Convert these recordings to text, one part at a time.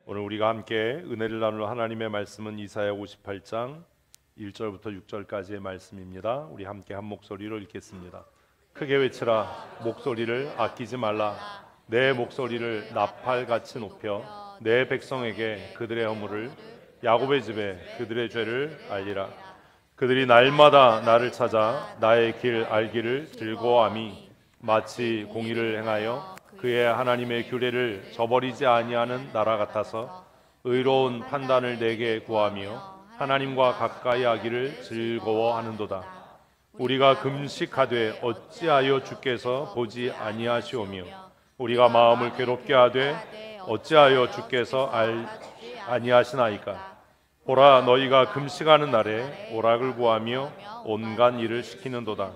오늘 우리가 함께 은혜를 나눌 하나님의 말씀은 이사야 58장 1절부터 6절까지의 말씀입니다. 우리 함께 한 목소리로 읽겠습니다. 크게 외치라. 목소리를 아끼지 말라. 내 목소리를 나팔같이 높여 내 백성에게 그들의 허물을, 야곱의 집에 그들의 죄를 알리라. 그들이 날마다 나를 찾아 나의 길 알기를 즐거워함이 마치 공의를 행하여 그의 하나님의 규례를 저버리지 아니하는 나라 같아서 의로운 판단을 내게 구하며 하나님과 가까이 하기를 즐거워하는도다. 우리가 금식하되 어찌하여 주께서 보지 아니하시오며 우리가 마음을 괴롭게 하되 어찌하여 주께서 아니하시나이까. 보라, 너희가 금식하는 날에 오락을 구하며 온갖 일을 시키는도다.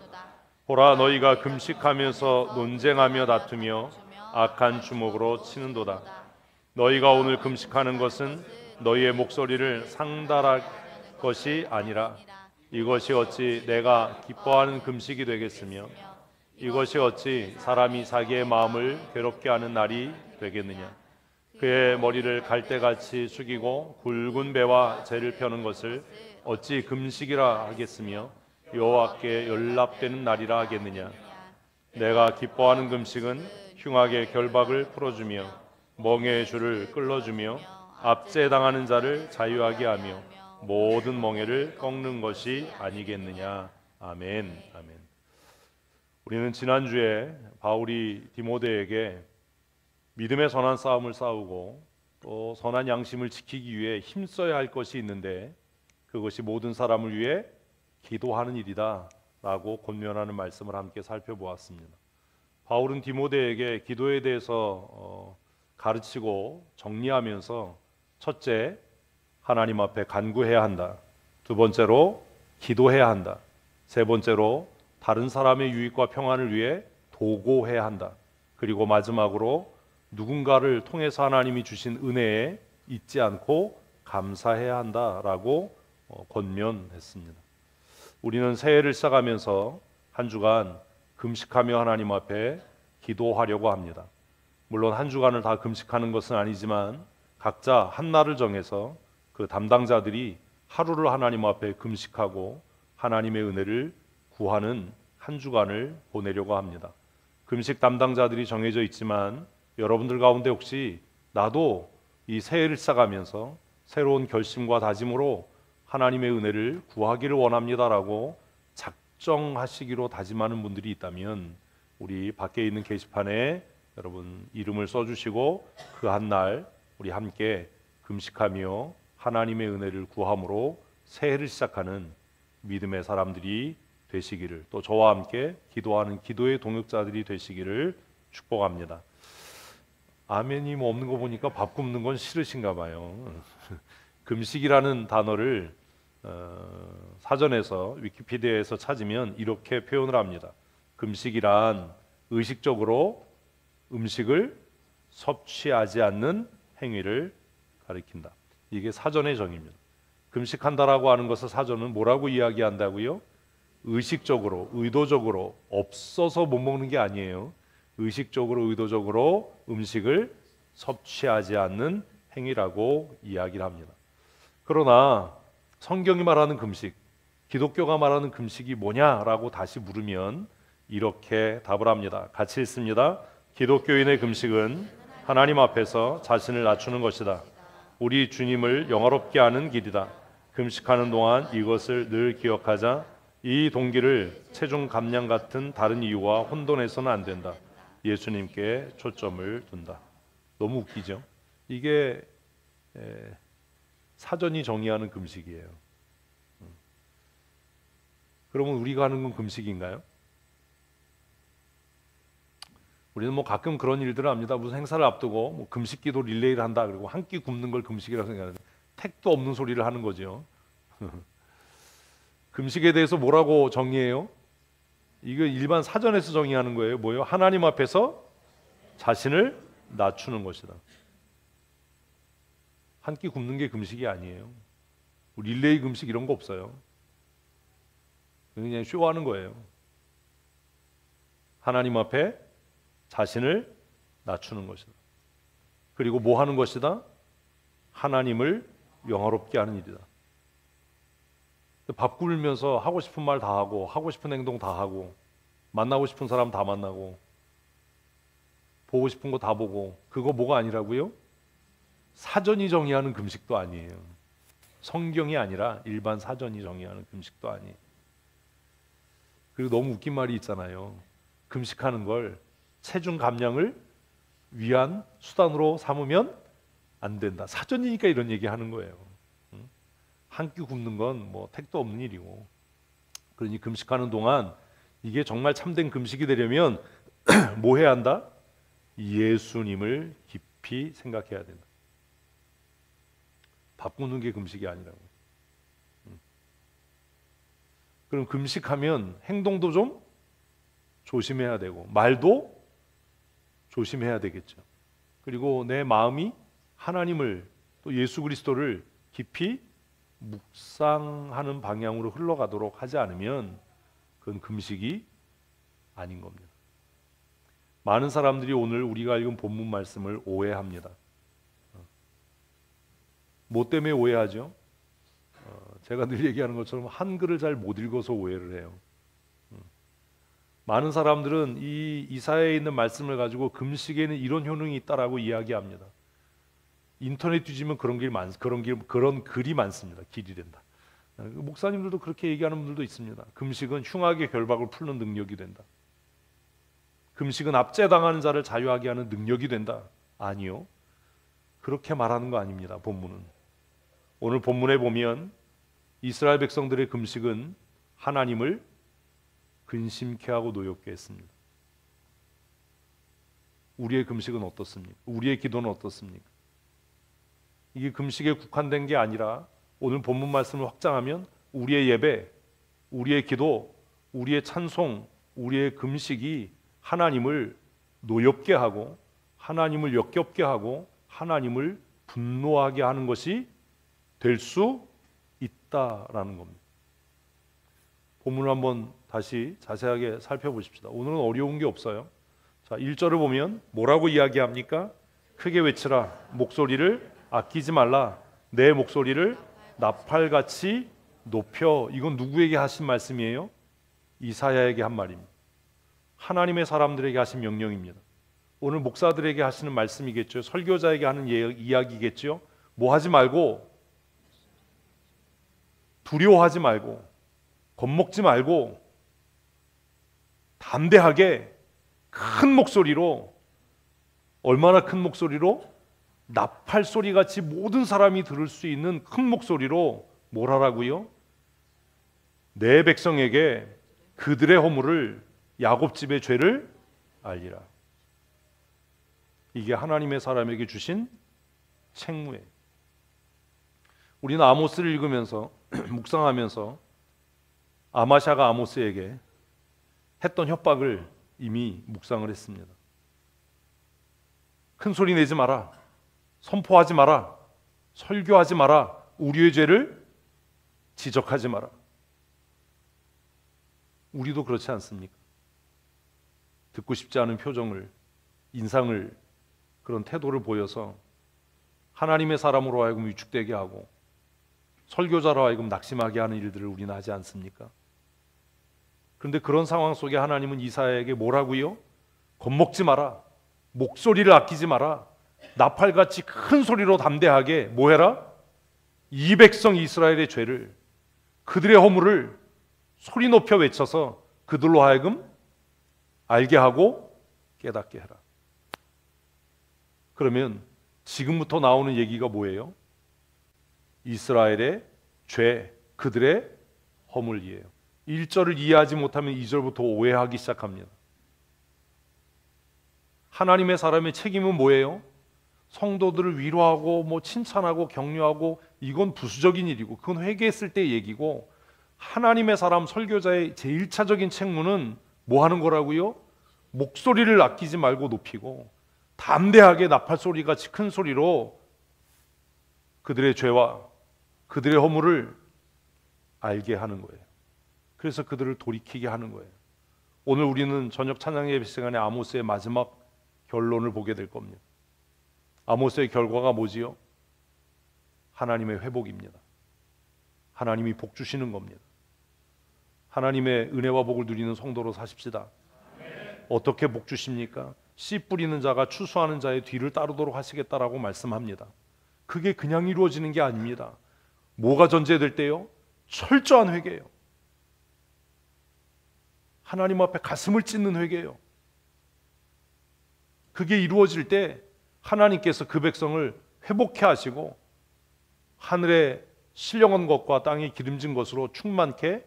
보라, 너희가 금식하면서 논쟁하며 다투며 악한 주먹으로 치는도다. 너희가 오늘 금식하는 것은 너희의 목소리를 상달할 것이 아니라 이것이 어찌 내가 기뻐하는 금식이 되겠으며 이것이 어찌 사람이 자기의 마음을 괴롭게 하는 날이 되겠느냐. 그의 머리를 갈대같이 숙이고 굵은 배와 재를 펴는 것을 어찌 금식이라 하겠으며 여호와께 연락되는 날이라 하겠느냐. 내가 기뻐하는 금식은 흉악의 결박을 풀어주며 멍에의 줄을 끌어주며 압제당하는 자를 자유하게 하며 모든 멍에를 꺾는 것이 아니겠느냐. 아멘. 아멘. 우리는 지난주에 바울이 디모데에게 믿음의 선한 싸움을 싸우고 또 선한 양심을 지키기 위해 힘써야 할 것이 있는데 그것이 모든 사람을 위해 기도하는 일이다 라고 권면하는 말씀을 함께 살펴보았습니다. 바울은 디모데에게 기도에 대해서 가르치고 정리하면서 첫째, 하나님 앞에 간구해야 한다. 두 번째로 기도해야 한다. 세 번째로 다른 사람의 유익과 평안을 위해 도고해야 한다. 그리고 마지막으로 누군가를 통해서 하나님이 주신 은혜에 잊지 않고 감사해야 한다라고 권면했습니다. 우리는 새해를 시작하면서 한 주간 금식하며 하나님 앞에 기도하려고 합니다. 물론 한 주간을 다 금식하는 것은 아니지만 각자 한 날을 정해서 그 담당자들이 하루를 하나님 앞에 금식하고 하나님의 은혜를 구하는 한 주간을 보내려고 합니다. 금식 담당자들이 정해져 있지만 여러분들 가운데 혹시 나도 이 새해를 시작하면서 새로운 결심과 다짐으로 하나님의 은혜를 구하기를 원합니다라고 작정하시기로 다짐하는 분들이 있다면 우리 밖에 있는 게시판에 여러분 이름을 써주시고 그 한 날 우리 함께 금식하며 하나님의 은혜를 구함으로 새해를 시작하는 믿음의 사람들이 되시기를, 또 저와 함께 기도하는 기도의 동역자들이 되시기를 축복합니다. 아멘이 뭐 없는 거 보니까 밥 굶는 건 싫으신가 봐요. 금식이라는 단어를 사전에서 위키피디아에서 찾으면 이렇게 표현을 합니다. 금식이란 의식적으로 음식을 섭취하지 않는 행위를 가리킨다. 이게 사전의 정의입니다. 금식한다라고 하는 것을 사전은 뭐라고 이야기한다고요? 의식적으로, 의도적으로, 없어서 못 먹는 게 아니에요. 의식적으로, 의도적으로 음식을 섭취하지 않는 행위라고 이야기를 합니다. 그러나 성경이 말하는 금식, 기독교가 말하는 금식이 뭐냐라고 다시 물으면 이렇게 답을 합니다. 같이 읽습니다. 기독교인의 금식은 하나님 앞에서 자신을 낮추는 것이다. 우리 주님을 영화롭게 하는 길이다. 금식하는 동안 이것을 늘 기억하자. 이 동기를 체중 감량 같은 다른 이유와 혼돈해서는 안 된다. 예수님께 초점을 둔다. 너무 웃기죠? 이게 사전이 정의하는 금식이에요. 그러면 우리가 하는 건 금식인가요? 우리는 뭐 가끔 그런 일들을 합니다. 무슨 행사를 앞두고 뭐 금식기도 릴레이를 한다. 그리고 한 끼 굶는 걸 금식이라고 생각하는데 택도 없는 소리를 하는 거죠. 금식에 대해서 뭐라고 정의해요? 이거 일반 사전에서 정의하는 거예요. 뭐예요? 하나님 앞에서 자신을 낮추는 것이다. 한 끼 굶는 게 금식이 아니에요. 릴레이 금식 이런 거 없어요. 그냥 쇼하는 거예요. 하나님 앞에 자신을 낮추는 것이다. 그리고 뭐 하는 것이다? 하나님을 영화롭게 하는 일이다. 밥 굶으면서 하고 싶은 말 다 하고 하고 싶은 행동 다 하고 만나고 싶은 사람 다 만나고 보고 싶은 거 다 보고 그거 뭐가 아니라고요? 사전이 정의하는 금식도 아니에요. 성경이 아니라 일반 사전이 정의하는 금식도 아니에요. 그리고 너무 웃긴 말이 있잖아요. 금식하는 걸 체중 감량을 위한 수단으로 삼으면 안 된다. 사전이니까 이런 얘기 하는 거예요. 한 끼 굶는 건 뭐 택도 없는 일이고. 그러니 금식하는 동안 이게 정말 참된 금식이 되려면 뭐 해야 한다? 예수님을 깊이 생각해야 된다. 밥 굶는 게 금식이 아니라고. 그럼 금식하면 행동도 좀 조심해야 되고 말도 조심해야 되겠죠. 그리고 내 마음이 하나님을 또 예수 그리스도를 깊이 묵상하는 방향으로 흘러가도록 하지 않으면 그건 금식이 아닌 겁니다. 많은 사람들이 오늘 우리가 읽은 본문 말씀을 오해합니다. 뭐 때문에 오해하죠? 제가 늘 얘기하는 것처럼 한글을 잘 못 읽어서 오해를 해요. 많은 사람들은 이 이사야에 있는 말씀을 가지고 금식에는 이런 효능이 있다라고 이야기합니다. 인터넷 뒤지면 그런 글이 많습니다. 길이 된다. 목사님들도 그렇게 얘기하는 분들도 있습니다. 금식은 흉악의 결박을 푸는 능력이 된다. 금식은 압제당하는 자를 자유하게 하는 능력이 된다. 아니요. 그렇게 말하는 거 아닙니다. 본문은. 오늘 본문에 보면 이스라엘 백성들의 금식은 하나님을 근심케 하고 노엽게 했습니다. 우리의 금식은 어떻습니까? 우리의 기도는 어떻습니까? 이게 금식에 국한된 게 아니라 오늘 본문 말씀을 확장하면 우리의 예배, 우리의 기도, 우리의 찬송, 우리의 금식이 하나님을 노엽게 하고 하나님을 역겹게 하고 하나님을 분노하게 하는 것이 될 수 있다라는 겁니다. 본문을 한번 다시 자세하게 살펴보십시다. 오늘은 어려운 게 없어요. 자, 1절을 보면 뭐라고 이야기합니까? 크게 외치라. 목소리를 아끼지 말라. 내 목소리를 나팔같이 높여. 이건 누구에게 하신 말씀이에요? 이사야에게 한 말입니다. 하나님의 사람들에게 하신 명령입니다. 오늘 목사들에게 하시는 말씀이겠죠. 설교자에게 하는 이야기겠죠. 뭐 하지 말고, 두려워하지 말고, 겁먹지 말고 담대하게 큰 목소리로, 얼마나 큰 목소리로? 나팔 소리같이 모든 사람이 들을 수 있는 큰 목소리로 뭘 하라고요? 내 백성에게 그들의 허물을, 야곱집의 죄를 알리라. 이게 하나님의 사람에게 주신 책무예요. 우리는 아모스를 읽으면서 묵상하면서 아마샤가 아모스에게 했던 협박을 이미 묵상을 했습니다. 큰 소리 내지 마라. 선포하지 마라. 설교하지 마라. 우리의 죄를 지적하지 마라. 우리도 그렇지 않습니까? 듣고 싶지 않은 표정을, 인상을, 그런 태도를 보여서 하나님의 사람으로 하여금 위축되게 하고 설교자로 하여금 낙심하게 하는 일들을 우리는 하지 않습니까? 그런데 그런 상황 속에 하나님은 이사야에게 뭐라고요? 겁먹지 마라. 목소리를 아끼지 마라. 나팔같이 큰 소리로 담대하게 뭐 해라? 이 백성 이스라엘의 죄를, 그들의 허물을 소리 높여 외쳐서 그들로 하여금 알게 하고 깨닫게 해라. 그러면 지금부터 나오는 얘기가 뭐예요? 이스라엘의 죄, 그들의 허물이에요. 1절을 이해하지 못하면 2절부터 오해하기 시작합니다. 하나님의 사람의 책임은 뭐예요? 성도들을 위로하고 뭐 칭찬하고 격려하고, 이건 부수적인 일이고 그건 회개했을 때 얘기고, 하나님의 사람 설교자의 제1차적인 책무는 뭐 하는 거라고요? 목소리를 아끼지 말고 높이고 담대하게 나팔소리같이 큰 소리로 그들의 죄와 그들의 허물을 알게 하는 거예요. 그래서 그들을 돌이키게 하는 거예요. 오늘 우리는 저녁 찬양 예배 시간에 아모스의 마지막 결론을 보게 될 겁니다. 아모스의 결과가 뭐지요? 하나님의 회복입니다. 하나님이 복 주시는 겁니다. 하나님의 은혜와 복을 누리는 성도로 사십시다. 어떻게 복 주십니까? 씨 뿌리는 자가 추수하는 자의 뒤를 따르도록 하시겠다라고 말씀합니다. 그게 그냥 이루어지는 게 아닙니다. 뭐가 전제될 때요? 철저한 회개예요. 하나님 앞에 가슴을 찢는 회개예요. 그게 이루어질 때 하나님께서 그 백성을 회복해 하시고 하늘의 신령한 것과 땅의 기름진 것으로 충만케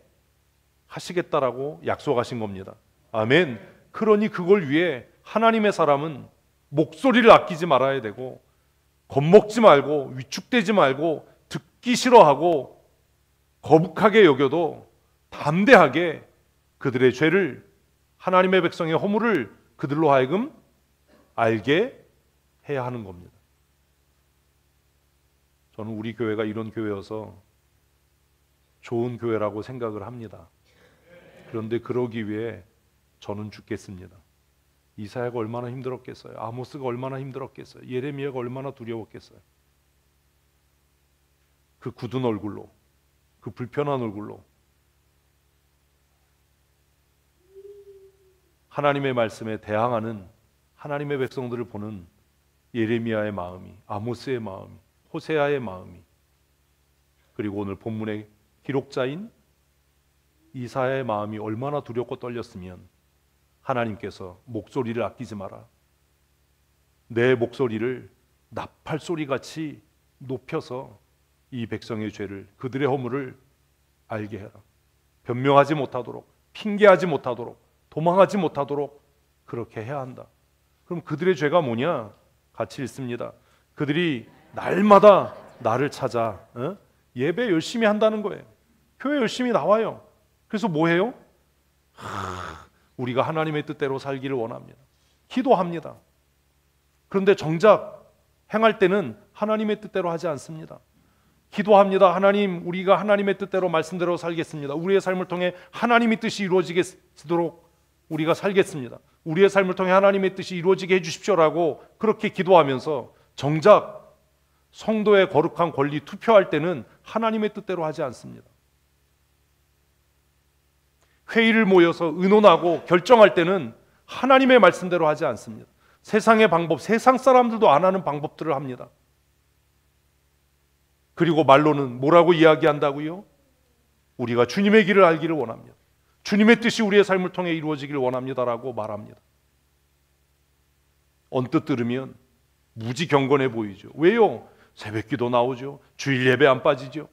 하시겠다라고 약속하신 겁니다. 아멘. 그러니 그걸 위해 하나님의 사람은 목소리를 아끼지 말아야 되고, 겁먹지 말고 위축되지 말고 듣기 싫어하고 거북하게 여겨도 담대하게 그들의 죄를, 하나님의 백성의 허물을 그들로 하여금 알게 해야 하는 겁니다. 저는 우리 교회가 이런 교회여서 좋은 교회라고 생각을 합니다. 그런데 그러기 위해 저는 죽겠습니다. 이사야가 얼마나 힘들었겠어요. 아모스가 얼마나 힘들었겠어요. 예레미야가 얼마나 두려웠겠어요. 그 굳은 얼굴로, 그 불편한 얼굴로 하나님의 말씀에 대항하는 하나님의 백성들을 보는 예레미야의 마음이, 아모스의 마음이, 호세아의 마음이, 그리고 오늘 본문의 기록자인 이사야의 마음이 얼마나 두렵고 떨렸으면 하나님께서 목소리를 아끼지 마라, 내 목소리를 나팔소리같이 높여서 이 백성의 죄를, 그들의 허물을 알게 해라, 변명하지 못하도록, 핑계하지 못하도록, 도망하지 못하도록 그렇게 해야 한다. 그럼 그들의 죄가 뭐냐? 같이 읽습니다. 그들이 날마다 나를 찾아 예배 열심히 한다는 거예요. 교회 열심히 나와요. 그래서 뭐 해요? 우리가 하나님의 뜻대로 살기를 원합니다. 기도합니다. 그런데 정작 행할 때는 하나님의 뜻대로 하지 않습니다. 기도합니다. 하나님, 우리가 하나님의 뜻대로 말씀대로 살겠습니다. 우리의 삶을 통해 하나님의 뜻이 이루어지도록 우리가 살겠습니다. 우리의 삶을 통해 하나님의 뜻이 이루어지게 해주십시오라고 그렇게 기도하면서 정작 성도의 거룩한 권리 투표할 때는 하나님의 뜻대로 하지 않습니다. 회의를 모여서 의논하고 결정할 때는 하나님의 말씀대로 하지 않습니다. 세상의 방법, 세상 사람들도 안 하는 방법들을 합니다. 그리고 말로는 뭐라고 이야기한다고요? 우리가 주님의 길을 알기를 원합니다. 주님의 뜻이 우리의 삶을 통해 이루어지기를 원합니다라고 말합니다. 언뜻 들으면 무지 경건해 보이죠. 왜요? 새벽기도 나오죠. 주일 예배 안 빠지죠.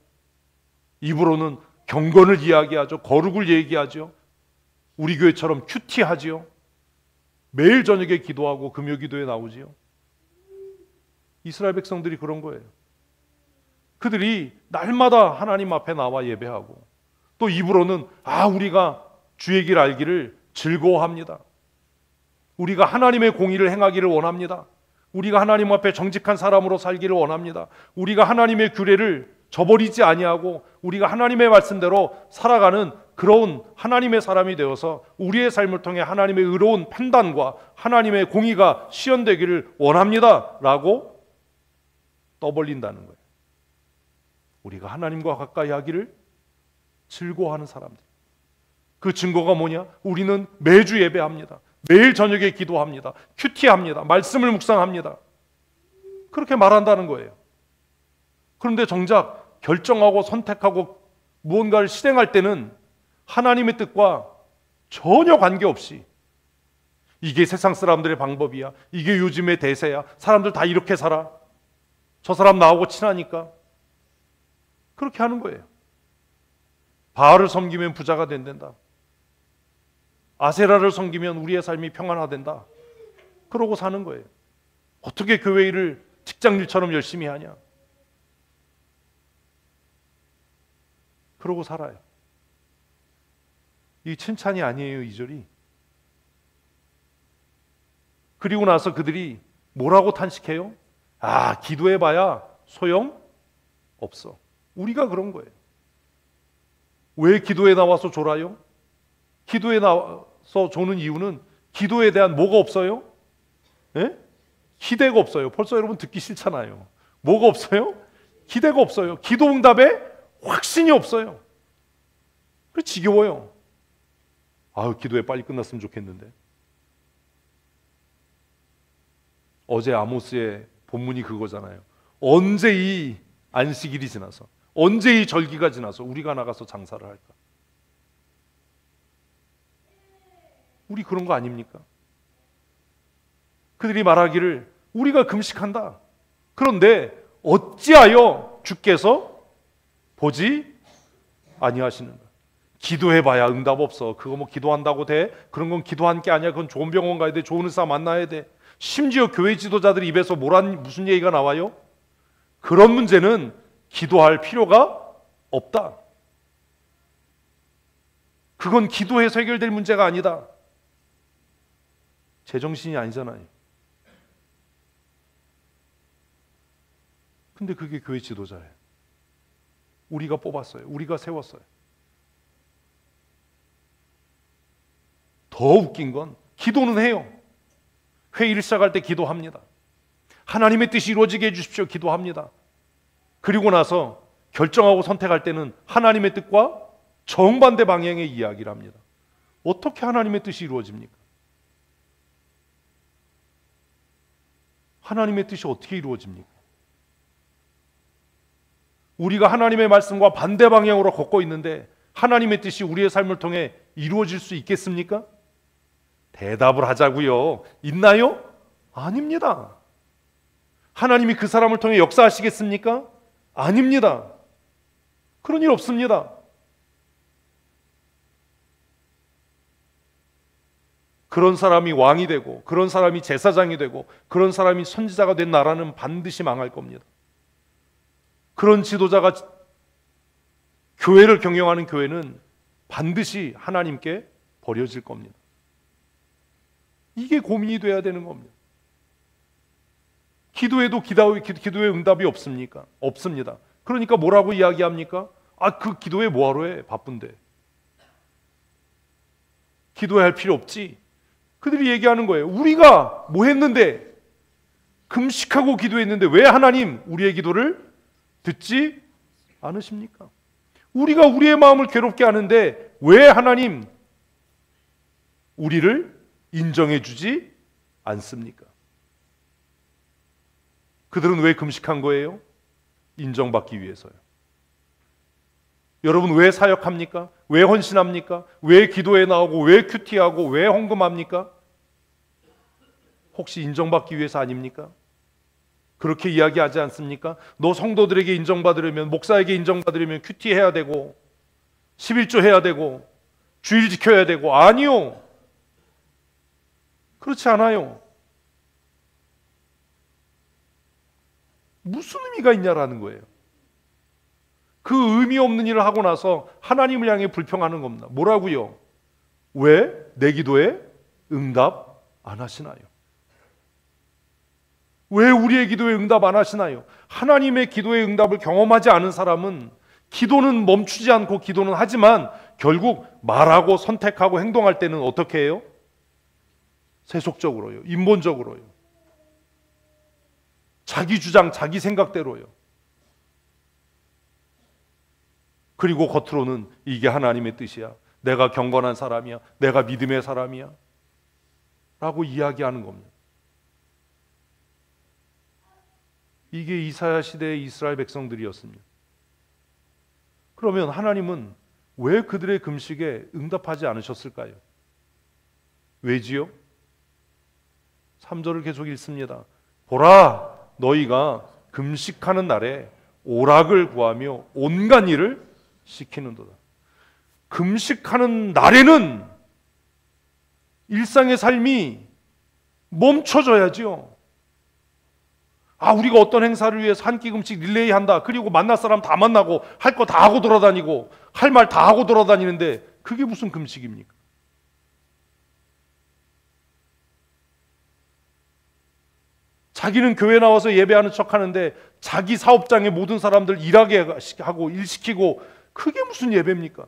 입으로는 경건을 이야기하죠. 거룩을 얘기하죠. 우리 교회처럼 큐티하죠. 매일 저녁에 기도하고 금요기도에 나오지요. 이스라엘 백성들이 그런 거예요. 그들이 날마다 하나님 앞에 나와 예배하고 또 입으로는 우리가 주의 길 알기를 즐거워합니다. 우리가 하나님의 공의를 행하기를 원합니다. 우리가 하나님 앞에 정직한 사람으로 살기를 원합니다. 우리가 하나님의 규례를 저버리지 아니하고 우리가 하나님의 말씀대로 살아가는 그런 하나님의 사람이 되어서 우리의 삶을 통해 하나님의 의로운 판단과 하나님의 공의가 시현되기를 원합니다 라고 떠벌린다는 거예요. 우리가 하나님과 가까이 하기를 즐거워하는 사람들. 그 증거가 뭐냐? 우리는 매주 예배합니다. 매일 저녁에 기도합니다. 큐티합니다. 말씀을 묵상합니다. 그렇게 말한다는 거예요. 그런데 정작 결정하고 선택하고 무언가를 실행할 때는 하나님의 뜻과 전혀 관계없이 이게 세상 사람들의 방법이야, 이게 요즘의 대세야, 사람들 다 이렇게 살아, 저 사람 나하고 친하니까 그렇게 하는 거예요. 바알을 섬기면 부자가 된다. 아세라를 섬기면 우리의 삶이 평안화된다. 그러고 사는 거예요. 어떻게 교회 일을 직장일처럼 열심히 하냐? 그러고 살아요. 이 칭찬이 아니에요, 이 절이. 그리고 나서 그들이 뭐라고 탄식해요? 기도해봐야 소용 없어. 우리가 그런 거예요. 왜 기도에 나와서 졸아요? 기도에 나와서 조는 이유는 기도에 대한 뭐가 없어요? 기대가 없어요. 벌써 여러분 듣기 싫잖아요. 뭐가 없어요? 기대가 없어요. 기도 응답에 확신이 없어요. 그래서 지겨워요. 아유, 기도회 빨리 끝났으면 좋겠는데. 어제 아모스의 본문이 그거잖아요. 언제 이 안식일이 지나서, 언제 이 절기가 지나서 우리가 나가서 장사를 할까? 우리 그런 거 아닙니까? 그들이 말하기를 우리가 금식한다. 그런데 어찌하여 주께서 보지 아니하시는가? 기도해봐야 응답 없어. 그거 뭐 기도한다고 돼? 그런 건 기도한 게 아니야. 그건 좋은 병원 가야 돼. 좋은 의사 만나야 돼. 심지어 교회 지도자들 입에서 무슨 얘기가 나와요? 그런 문제는 기도할 필요가 없다. 그건 기도해서 해결될 문제가 아니다. 제정신이 아니잖아요. 근데 그게 교회 지도자예요. 우리가 뽑았어요. 우리가 세웠어요. 더 웃긴 건 기도는 해요. 회의를 시작할 때 기도합니다. 하나님의 뜻이 이루어지게 해주십시오. 기도합니다. 그리고 나서 결정하고 선택할 때는 하나님의 뜻과 정반대 방향의 이야기를 합니다. 어떻게 하나님의 뜻이 이루어집니까? 하나님의 뜻이 어떻게 이루어집니까? 우리가 하나님의 말씀과 반대 방향으로 걷고 있는데 하나님의 뜻이 우리의 삶을 통해 이루어질 수 있겠습니까? 대답을 하자고요. 있나요? 아닙니다. 하나님이 그 사람을 통해 역사하시겠습니까? 아닙니다. 그런 일 없습니다. 그런 사람이 왕이 되고 그런 사람이 제사장이 되고 그런 사람이 선지자가 된 나라는 반드시 망할 겁니다. 그런 지도자가 교회를 경영하는 교회는 반드시 하나님께 버려질 겁니다. 이게 고민이 돼야 되는 겁니다. 기도에도 기도의 응답이 없습니까? 없습니다. 그러니까 뭐라고 이야기합니까? 아, 그 기도에 뭐하러 해? 바쁜데. 기도할 필요 없지. 그들이 얘기하는 거예요. 우리가 뭐 했는데, 금식하고 기도했는데 왜 하나님 우리의 기도를 듣지 않으십니까? 우리가 우리의 마음을 괴롭게 하는데 왜 하나님 우리를 인정해 주지 않습니까? 그들은 왜 금식한 거예요? 인정받기 위해서요. 여러분 왜 사역합니까? 왜 헌신합니까? 왜 기도에 나오고 왜 큐티하고 왜 헌금합니까? 혹시 인정받기 위해서 아닙니까? 그렇게 이야기하지 않습니까? 너 성도들에게 인정받으려면, 목사에게 인정받으려면 큐티해야 되고 11조 해야 되고 주일 지켜야 되고. 아니요. 그렇지 않아요. 무슨 의미가 있냐라는 거예요. 그 의미 없는 일을 하고 나서 하나님을 향해 불평하는 겁니다. 뭐라고요? 왜 내 기도에 응답 안 하시나요? 왜 우리의 기도에 응답 안 하시나요? 하나님의 기도의 응답을 경험하지 않은 사람은 기도는 멈추지 않고 기도는 하지만 결국 말하고 선택하고 행동할 때는 어떻게 해요? 세속적으로요. 인본적으로요. 자기 주장, 자기 생각대로요. 그리고 겉으로는 이게 하나님의 뜻이야. 내가 경건한 사람이야. 내가 믿음의 사람이야. 라고 이야기하는 겁니다. 이게 이사야 시대의 이스라엘 백성들이었습니다. 그러면 하나님은 왜 그들의 금식에 응답하지 않으셨을까요? 왜지요? 3절을 계속 읽습니다. 보라, 너희가 금식하는 날에 오락을 구하며 온갖 일을 시키는도다. 금식하는 날에는 일상의 삶이 멈춰져야지요. 아, 우리가 어떤 행사를 위해서 한 끼 금식 릴레이 한다. 그리고 만날 사람 다 만나고 할 거 다 하고 돌아다니고 할 말 다 하고 돌아다니는데 그게 무슨 금식입니까? 자기는 교회 나와서 예배하는 척 하는데 자기 사업장의 모든 사람들 일하게 하고 일 시키고 그게 무슨 예배입니까?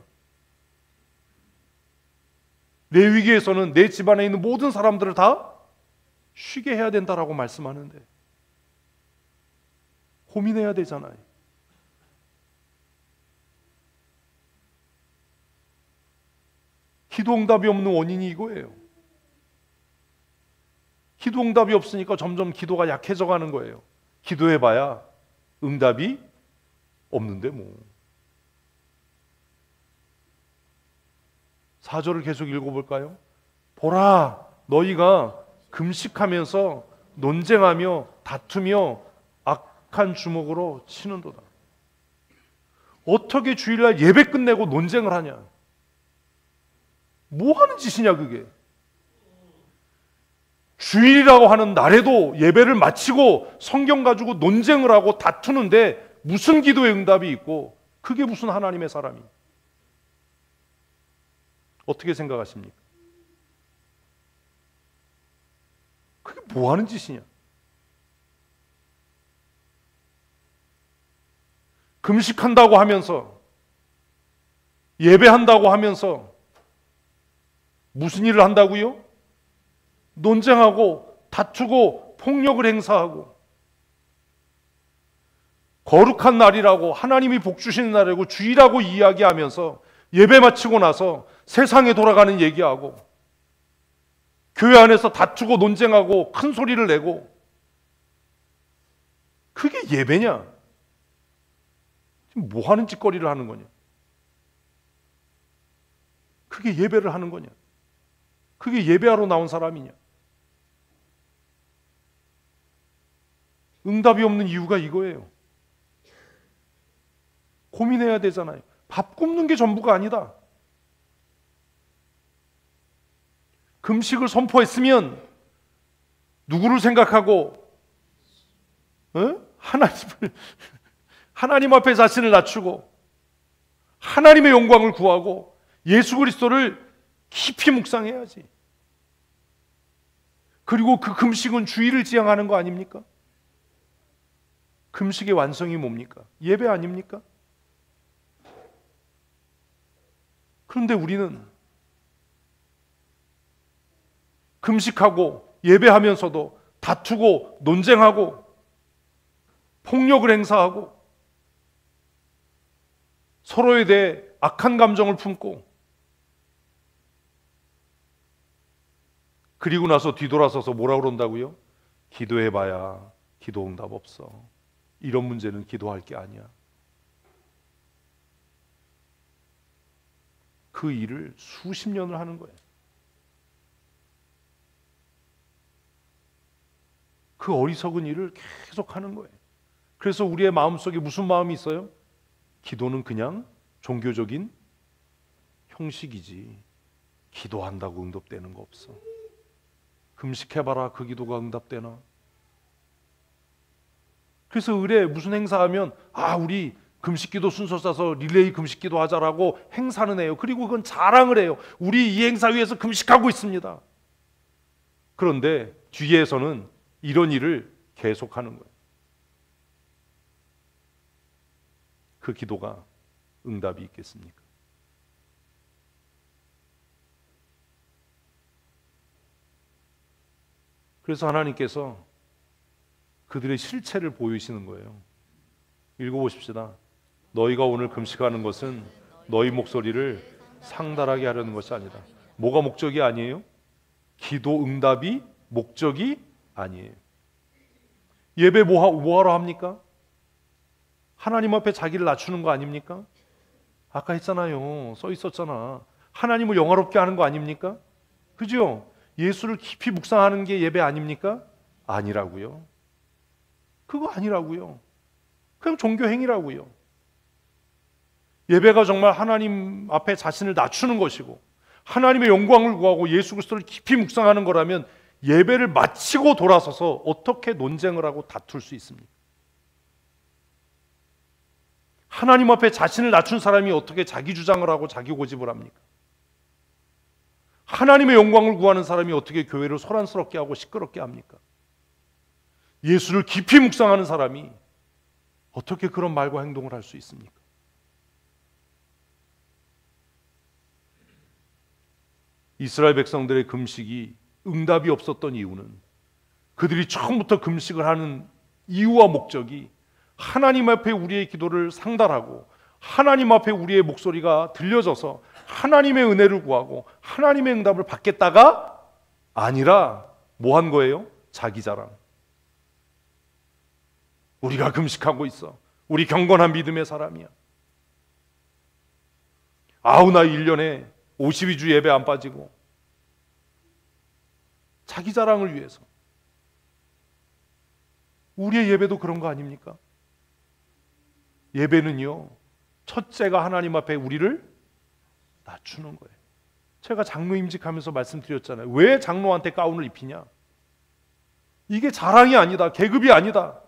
레위기에서는 내 집안에 있는 모든 사람들을 다 쉬게 해야 된다라고 말씀하는데 고민해야 되잖아요. 기도 응답이 없는 원인이 이거예요. 기도 응답이 없으니까 점점 기도가 약해져 가는 거예요. 기도해봐야 응답이 없는데 뭐. 4절을 계속 읽어볼까요? 보라, 너희가 금식하면서 논쟁하며 다투며 악한 주먹으로 치는도다. 어떻게 주일날 예배 끝내고 논쟁을 하냐? 뭐 하는 짓이냐 그게? 주일이라고 하는 날에도 예배를 마치고 성경 가지고 논쟁을 하고 다투는데 무슨 기도의 응답이 있고 그게 무슨 하나님의 사람이? 어떻게 생각하십니까? 그게 뭐 하는 짓이냐? 금식한다고 하면서 예배한다고 하면서 무슨 일을 한다고요? 논쟁하고 다투고 폭력을 행사하고 거룩한 날이라고 하나님이 복 주시는 날이라고 주일하고 이야기하면서 예배 마치고 나서 세상에 돌아가는 얘기하고 교회 안에서 다투고 논쟁하고 큰 소리를 내고 그게 예배냐? 지금 뭐 하는 짓거리를 하는 거냐? 그게 예배를 하는 거냐? 그게 예배하러 나온 사람이냐? 응답이 없는 이유가 이거예요. 고민해야 되잖아요. 밥 굶는 게 전부가 아니다. 금식을 선포했으면 누구를 생각하고 하나님 앞에 자신을 낮추고 하나님의 영광을 구하고 예수 그리스도를 깊이 묵상해야지. 그리고 그 금식은 주의를 지향하는 거 아닙니까? 금식의 완성이 뭡니까? 예배 아닙니까? 그런데 우리는 금식하고 예배하면서도 다투고 논쟁하고 폭력을 행사하고 서로에 대해 악한 감정을 품고 그리고 나서 뒤돌아서서 뭐라 그런다고요? 기도해봐야 기도 응답 없어. 이런 문제는 기도할 게 아니야. 그 일을 수십 년을 하는 거예요. 그 어리석은 일을 계속 하는 거예요. 그래서 우리의 마음속에 무슨 마음이 있어요? 기도는 그냥 종교적인 형식이지 기도한다고 응답되는 거 없어. 금식해봐라 그 기도가 응답되나? 그래서 을에 무슨 행사하면 우리 금식기도 순서 짜서 릴레이 금식기도 하자라고 행사는 해요. 그리고 그건 자랑을 해요. 우리 이 행사 위에서 금식하고 있습니다. 그런데 뒤에서는 이런 일을 계속하는 거예요. 그 기도가 응답이 있겠습니까? 그래서 하나님께서 그들의 실체를 보이시는 거예요. 읽어보십시다. 너희가 오늘 금식하는 것은 너희 목소리를 상달하게 하려는 것이 아니다. 뭐가 목적이 아니에요? 기도 응답이 목적이 아니에요. 예배 뭐하러 합니까? 하나님 앞에 자기를 낮추는 거 아닙니까? 아까 했잖아요. 써 있었잖아. 하나님을 영화롭게 하는 거 아닙니까? 그죠? 예수를 깊이 묵상하는 게 예배 아닙니까? 아니라고요. 그거 아니라고요. 그냥 종교 행위라고요. 예배가 정말 하나님 앞에 자신을 낮추는 것이고 하나님의 영광을 구하고 예수 그리스도를 깊이 묵상하는 거라면 예배를 마치고 돌아서서 어떻게 논쟁을 하고 다툴 수 있습니까? 하나님 앞에 자신을 낮춘 사람이 어떻게 자기 주장을 하고 자기 고집을 합니까? 하나님의 영광을 구하는 사람이 어떻게 교회를 소란스럽게 하고 시끄럽게 합니까? 예수를 깊이 묵상하는 사람이 어떻게 그런 말과 행동을 할 수 있습니까? 이스라엘 백성들의 금식이 응답이 없었던 이유는 그들이 처음부터 금식을 하는 이유와 목적이 하나님 앞에 우리의 기도를 상달하고 하나님 앞에 우리의 목소리가 들려져서 하나님의 은혜를 구하고 하나님의 응답을 받겠다가 아니라 뭐 한 거예요? 자기 자랑. 우리가 금식하고 있어. 우리 경건한 믿음의 사람이야. 아우 나 1년에 52주 예배 안 빠지고. 자기 자랑을 위해서. 우리의 예배도 그런 거 아닙니까? 예배는요, 첫째가 하나님 앞에 우리를 낮추는 거예요. 제가 장로 임직하면서 말씀드렸잖아요. 왜 장로한테 가운을 입히냐? 이게 자랑이 아니다. 계급이 아니다.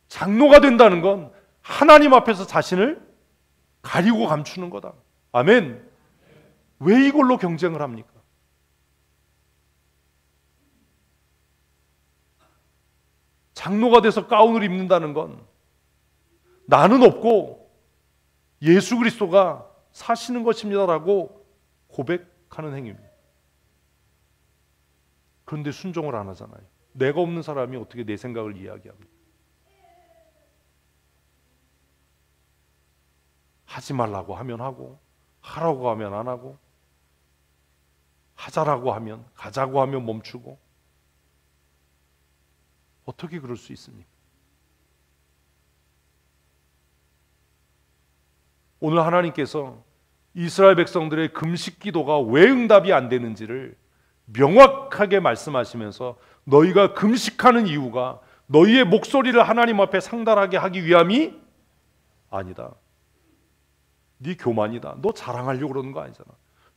장로가 된다는 건 하나님 앞에서 자신을 가리고 감추는 거다. 아멘. 왜 이걸로 경쟁을 합니까? 장로가 돼서 가운을 입는다는 건 나는 없고 예수 그리스도가 사시는 것입니다라고 고백하는 행위입니다. 그런데 순종을 안 하잖아요. 내가 없는 사람이 어떻게 내 생각을 이야기합니까? 하지 말라고 하면 하고, 하라고 하면 안 하고, 하자라고 하면, 가자고 하면 멈추고. 어떻게 그럴 수 있습니까? 오늘 하나님께서 이스라엘 백성들의 금식 기도가 왜 응답이 안 되는지를 명확하게 말씀하시면서 너희가 금식하는 이유가 너희의 목소리를 하나님 앞에 상달하게 하기 위함이 아니다. 네 교만이다. 너 자랑하려고 그러는 거 아니잖아.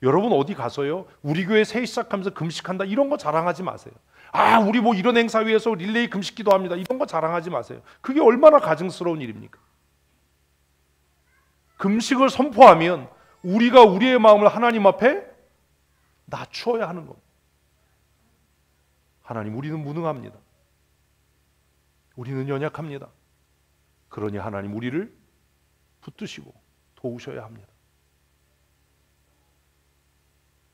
여러분 어디 가서요, 우리 교회 새해 시작하면서 금식한다 이런 거 자랑하지 마세요. 아 우리 뭐 이런 행사위에서 릴레이 금식 기도합니다 이런 거 자랑하지 마세요. 그게 얼마나 가증스러운 일입니까? 금식을 선포하면 우리가 우리의 마음을 하나님 앞에 낮추어야 하는 겁니다. 하나님 우리는 무능합니다. 우리는 연약합니다. 그러니 하나님 우리를 붙드시고 도우셔야 합니다.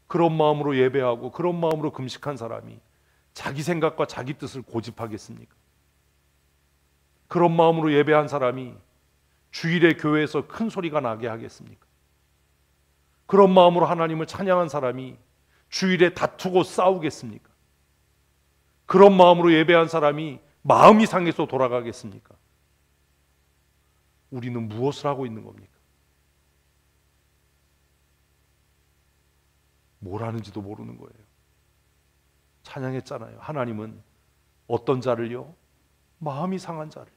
그런 마음으로 예배하고 그런 마음으로 금식한 사람이 자기 생각과 자기 뜻을 고집하겠습니까? 그런 마음으로 예배한 사람이 주일에 교회에서 큰 소리가 나게 하겠습니까? 그런 마음으로 하나님을 찬양한 사람이 주일에 다투고 싸우겠습니까? 그런 마음으로 예배한 사람이 마음이 상해서 돌아가겠습니까? 우리는 무엇을 하고 있는 겁니까? 뭘 하는지도 모르는 거예요. 찬양했잖아요. 하나님은 어떤 자를요? 마음이 상한 자를.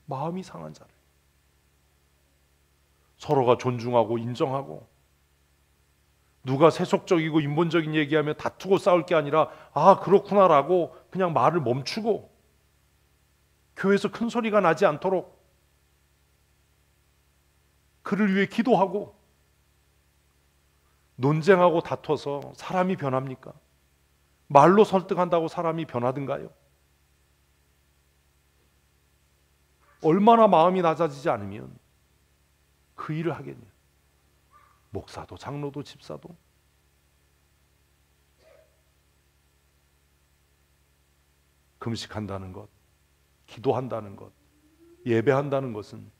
마음이 상한 자를. 서로가 존중하고 인정하고 누가 세속적이고 인본적인 얘기하면 다투고 싸울 게 아니라 아 그렇구나라고 그냥 말을 멈추고 교회에서 큰 소리가 나지 않도록 그를 위해 기도하고. 논쟁하고 다퉈서 사람이 변합니까? 말로 설득한다고 사람이 변하든가요? 얼마나 마음이 낮아지지 않으면 그 일을 하겠냐? 목사도 장로도 집사도. 금식한다는 것, 기도한다는 것, 예배한다는 것은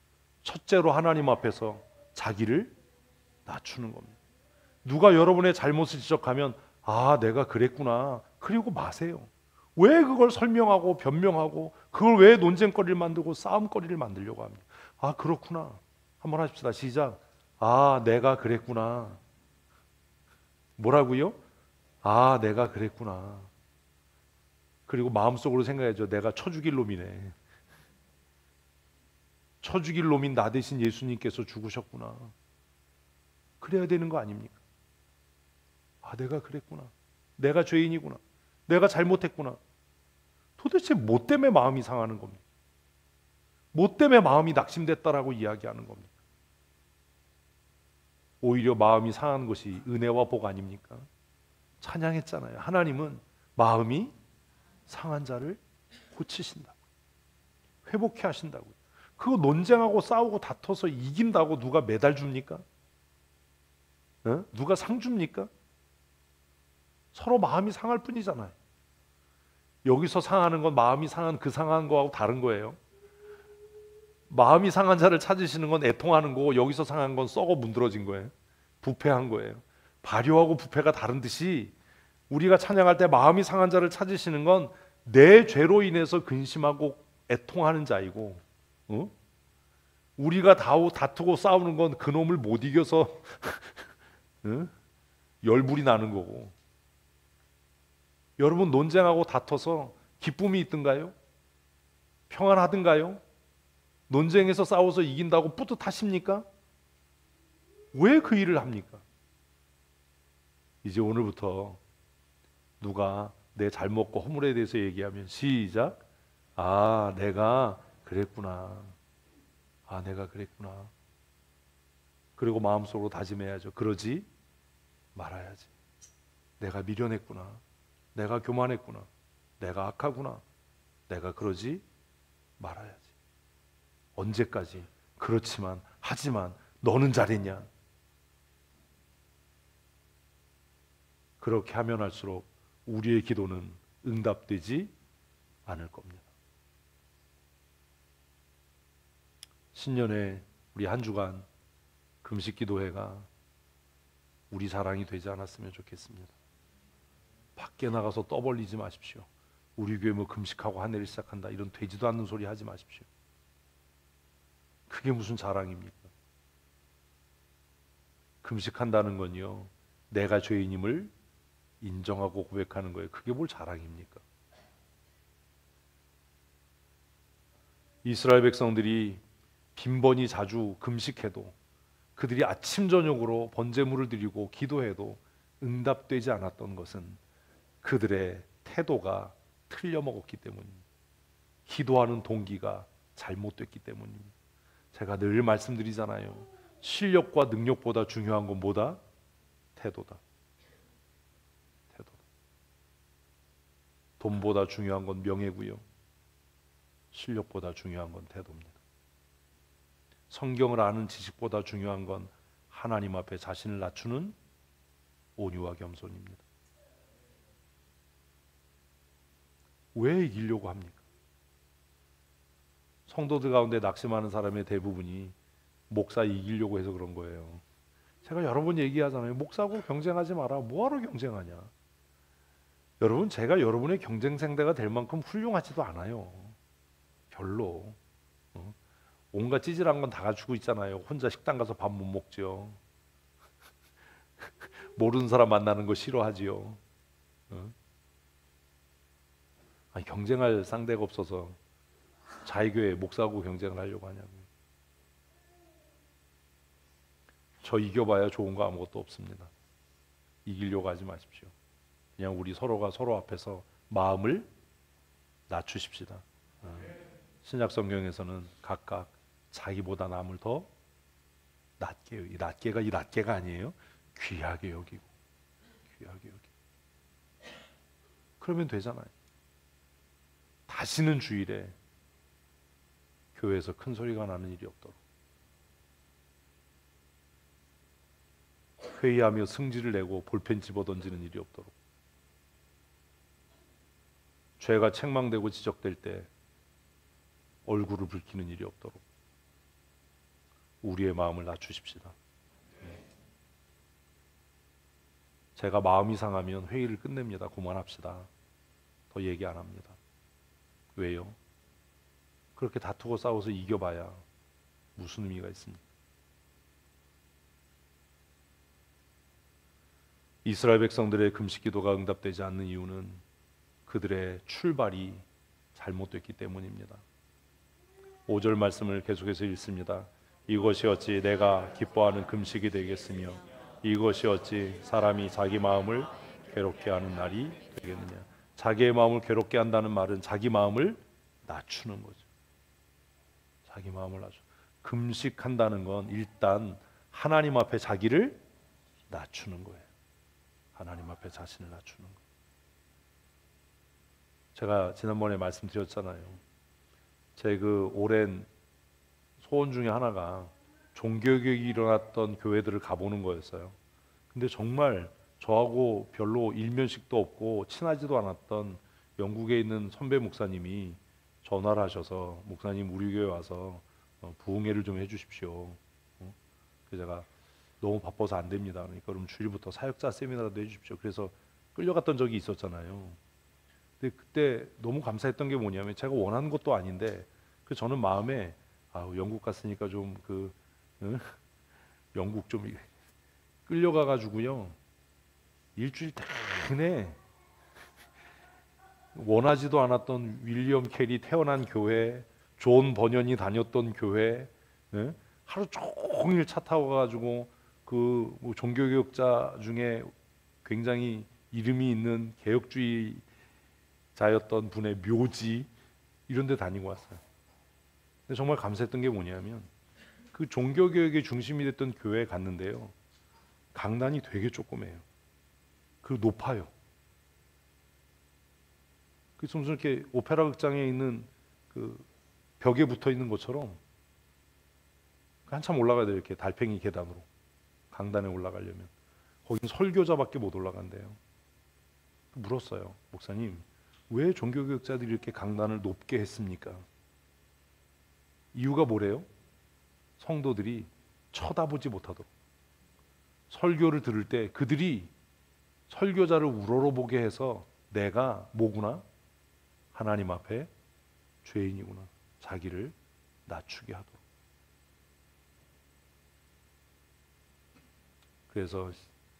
첫째로 하나님 앞에서 자기를 낮추는 겁니다. 누가 여러분의 잘못을 지적하면 아 내가 그랬구나 그리고 마세요. 왜 그걸 설명하고 변명하고 그걸 왜 논쟁거리를 만들고 싸움거리를 만들려고 합니까? 아 그렇구나. 한번 하십시다. 시작. 아 내가 그랬구나. 뭐라고요? 아 내가 그랬구나. 그리고 마음속으로 생각해야죠. 내가 쳐 죽일 놈이네. 쳐 죽일 놈인 나 대신 예수님께서 죽으셨구나. 그래야 되는 거 아닙니까? 아 내가 그랬구나. 내가 죄인이구나. 내가 잘못했구나. 도대체 뭐 때문에 마음이 상하는 겁니까? 뭐 때문에 마음이 낙심됐다라고 이야기하는 겁니까? 오히려 마음이 상한 것이 은혜와 복 아닙니까? 찬양했잖아요. 하나님은 마음이 상한 자를 고치신다. 회복해 하신다고요. 그거 논쟁하고 싸우고 다퉈서 이긴다고 누가 메달 줍니까? 누가 상 줍니까? 서로 마음이 상할 뿐이잖아요. 여기서 상하는 건 마음이 상한 그 상한 거하고 다른 거예요. 마음이 상한 자를 찾으시는 건 애통하는 거고, 여기서 상한 건 썩어 문드러진 거예요. 부패한 거예요. 발효하고 부패가 다른 듯이 우리가 찬양할 때 마음이 상한 자를 찾으시는 건 내 죄로 인해서 근심하고 애통하는 자이고, 우리가 다투고 싸우는 건 그놈을 못 이겨서 열불이 나는 거고. 여러분, 논쟁하고 다퉈서 기쁨이 있던가요? 평안하던가요? 논쟁에서 싸워서 이긴다고 뿌듯하십니까? 왜 그 일을 합니까? 이제 오늘부터 누가 내 잘못과 허물에 대해서 얘기하면 시작. 아, 내가 그랬구나. 아, 내가 그랬구나. 그리고 마음속으로 다짐해야죠. 그러지 말아야지. 내가 미련했구나. 내가 교만했구나. 내가 악하구나. 내가 그러지 말아야지. 언제까지? 그렇지만, 하지만 너는 잘했냐? 그렇게 하면 할수록 우리의 기도는 응답되지 않을 겁니다. 신년에 우리 한 주간 금식 기도회가 우리 자랑이 되지 않았으면 좋겠습니다. 밖에 나가서 떠벌리지 마십시오. 우리 교회 뭐 금식하고 한 해를 시작한다, 이런 되지도 않는 소리 하지 마십시오. 그게 무슨 자랑입니까? 금식한다는 건요, 내가 죄인임을 인정하고 고백하는 거예요. 그게 뭘 자랑입니까? 이스라엘 백성들이 빈번히 자주 금식해도, 그들이 아침 저녁으로 번제물을 드리고 기도해도 응답되지 않았던 것은 그들의 태도가 틀려먹었기 때문입니다. 기도하는 동기가 잘못됐기 때문입니다. 제가 늘 말씀드리잖아요. 실력과 능력보다 중요한 건 뭐다? 태도다. 태도다. 돈보다 중요한 건 명예고요, 실력보다 중요한 건 태도입니다. 성경을 아는 지식보다 중요한 건 하나님 앞에 자신을 낮추는 온유와 겸손입니다. 왜 이기려고 합니까? 성도들 가운데 낙심하는 사람의 대부분이 목사 이기려고 해서 그런 거예요. 제가 여러 번 얘기하잖아요. 목사하고 경쟁하지 마라. 뭐하러 경쟁하냐? 여러분, 제가 여러분의 경쟁 상대가 될 만큼 훌륭하지도 않아요. 별로. 온갖 찌질한 건 다 갖추고 있잖아요. 혼자 식당 가서 밥 못 먹죠. 모르는 사람 만나는 거 싫어하지요. 아니, 경쟁할 상대가 없어서 자기교회 목사하고 경쟁을 하려고 하냐고요. 저 이겨봐야 좋은 거 아무것도 없습니다. 이기려고 하지 마십시오. 그냥 우리 서로가 서로 앞에서 마음을 낮추십시다. 신약 성경에서는 각각 자기보다 남을 더 낮게, 이 낮게가 아니에요. 귀하게 여기고, 귀하게 여기고. 그러면 되잖아요. 다시는 주일에 교회에서 큰 소리가 나는 일이 없도록, 회의하며 승질을 내고 볼펜 집어던지는 일이 없도록, 죄가 책망되고 지적될 때 얼굴을 붉히는 일이 없도록 우리의 마음을 낮추십시다. 제가 마음이 상하면 회의를 끝냅니다. 그만합시다. 더 얘기 안 합니다. 왜요? 그렇게 다투고 싸워서 이겨봐야 무슨 의미가 있습니까? 이스라엘 백성들의 금식 기도가 응답되지 않는 이유는 그들의 출발이 잘못됐기 때문입니다. 5절 말씀을 계속해서 읽습니다. 이것이 어찌 내가 기뻐하는 금식이 되겠으며 이것이 어찌 사람이 자기 마음을 괴롭게 하는 날이 되겠느냐. 자기의 마음을 괴롭게 한다는 말은 자기 마음을 낮추는 거죠. 자기 마음을 낮추. 금식한다는 건 일단 하나님 앞에 자기를 낮추는 거예요. 하나님 앞에 자신을 낮추는 거예요. 제가 지난번에 말씀드렸잖아요. 제 그 오랜 소원 중에 하나가 종교개혁이 일어났던 교회들을 가보는 거였어요. 근데 정말 저하고 별로 일면식도 없고 친하지도 않았던 영국에 있는 선배 목사님이 전화를 하셔서 목사님 우리 교회 와서 부흥회를 좀 해주십시오. 그래서 제가 너무 바빠서 안 됩니다. 그러니까 그럼 주일부터 사역자 세미나라도 해주십시오. 그래서 끌려갔던 적이 있었잖아요. 근데 그때 너무 감사했던 게 뭐냐면 제가 원하는 것도 아닌데 저는 마음에 영국 갔으니까 좀 영국 좀 끌려가 가지고요. 일주일 내내 원하지도 않았던 윌리엄 캐리 태어난 교회, 존 버년이 다녔던 교회, 하루 종일 차 타고 가지고 뭐 종교개혁자 중에 굉장히 이름이 있는 개혁주의자였던 분의 묘지 이런 데 다니고 왔어요. 근데 정말 감사했던 게 뭐냐면 그 종교개혁의 중심이 됐던 교회에 갔는데요. 강단이 되게 조그매요. 그리고 높아요. 그 무슨 이렇게 오페라 극장에 있는 그 벽에 붙어 있는 것처럼 한참 올라가야 돼요. 이렇게 달팽이 계단으로 강단에 올라가려면 거긴 설교자밖에 못 올라간대요. 물었어요. 목사님, 왜 종교개혁자들이 이렇게 강단을 높게 했습니까? 이유가 뭐래요? 성도들이 쳐다보지 못하도록. 설교를 들을 때 그들이 설교자를 우러러보게 해서 내가 뭐구나? 하나님 앞에 죄인이구나. 자기를 낮추게 하도록. 그래서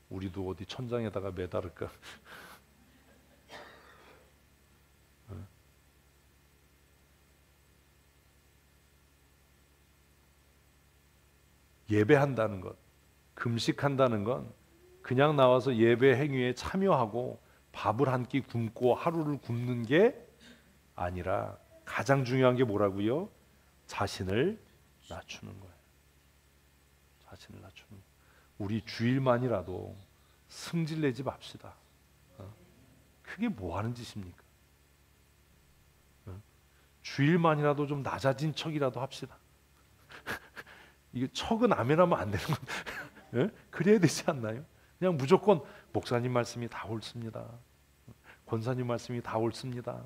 우리도 어디 천장에다가 매달을까? 예배한다는 것, 금식한다는 건 그냥 나와서 예배 행위에 참여하고 밥을 한 끼 굶고 하루를 굶는 게 아니라 가장 중요한 게 뭐라고요? 자신을 낮추는 거예요. 자신을 낮추는 거예요. 우리 주일만이라도 승질내지 맙시다. 그게 뭐 하는 짓입니까? 주일만이라도 좀 낮아진 척이라도 합시다. 이게 척은 아멘하면 안 되는 건데 그래야 되지 않나요? 그냥 무조건 목사님 말씀이 다 옳습니다. 권사님 말씀이 다 옳습니다.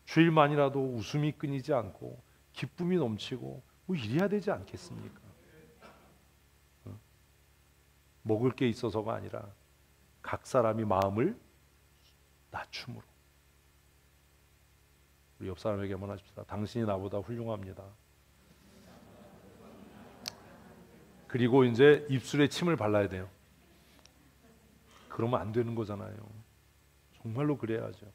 주일만이라도 웃음이 끊이지 않고 기쁨이 넘치고 뭐 이래야 되지 않겠습니까? 먹을 게 있어서가 아니라 각 사람이 마음을 낮춤으로. 우리 옆 사람에게 한번 하십시다. 당신이 나보다 훌륭합니다. 그리고 이제 입술에 침을 발라야 돼요. 그러면 안 되는 거잖아요. 정말로 그래야죠.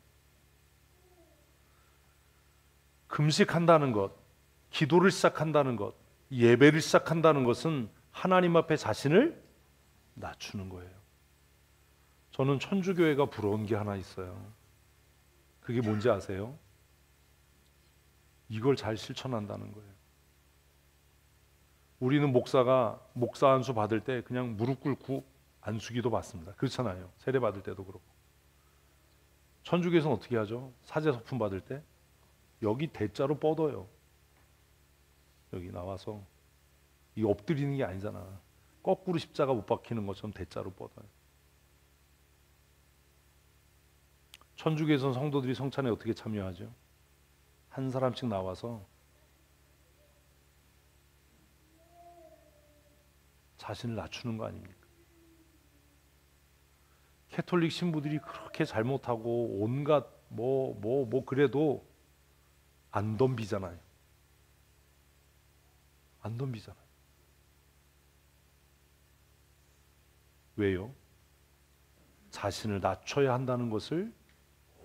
금식한다는 것, 기도를 시작한다는 것, 예배를 시작한다는 것은 하나님 앞에 자신을 낮추는 거예요. 저는 천주교회가 부러운 게 하나 있어요. 그게 뭔지 아세요? 이걸 잘 실천한다는 거예요. 우리는 목사가 목사 안수 받을 때 그냥 무릎 꿇고 안수기도 받습니다. 그렇잖아요. 세례 받을 때도 그렇고. 천주교에서는 어떻게 하죠? 사제 서품 받을 때 여기 대자로 뻗어요. 여기 나와서 이 엎드리는 게 아니잖아. 거꾸로 십자가 못 박히는 것처럼 대자로 뻗어요. 천주교에서는 성도들이 성찬에 어떻게 참여하죠? 한 사람씩 나와서 자신을 낮추는 거 아닙니까? 캐톨릭 신부들이 그렇게 잘못하고 온갖 그래도 안 덤비잖아요. 안 덤비잖아요. 왜요? 자신을 낮춰야 한다는 것을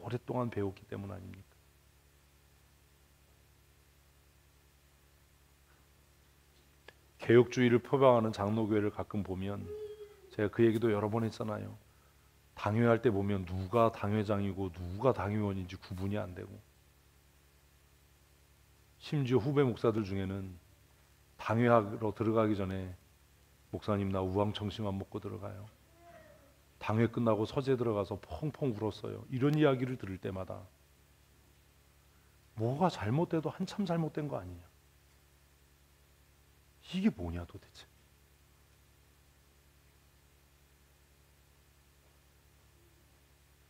오랫동안 배웠기 때문 아닙니까? 개혁주의를 표방하는 장로교회를 가끔 보면 제가 그 얘기도 여러 번 했잖아요. 당회할 때 보면 누가 당회장이고 누가 당회원인지 구분이 안 되고, 심지어 후배 목사들 중에는 당회하러 들어가기 전에 목사님 나 우황청심환 먹고 들어가요. 당회 끝나고 서재 들어가서 펑펑 울었어요. 이런 이야기를 들을 때마다 뭐가 잘못돼도 한참 잘못된 거 아니냐. 이게 뭐냐 도대체.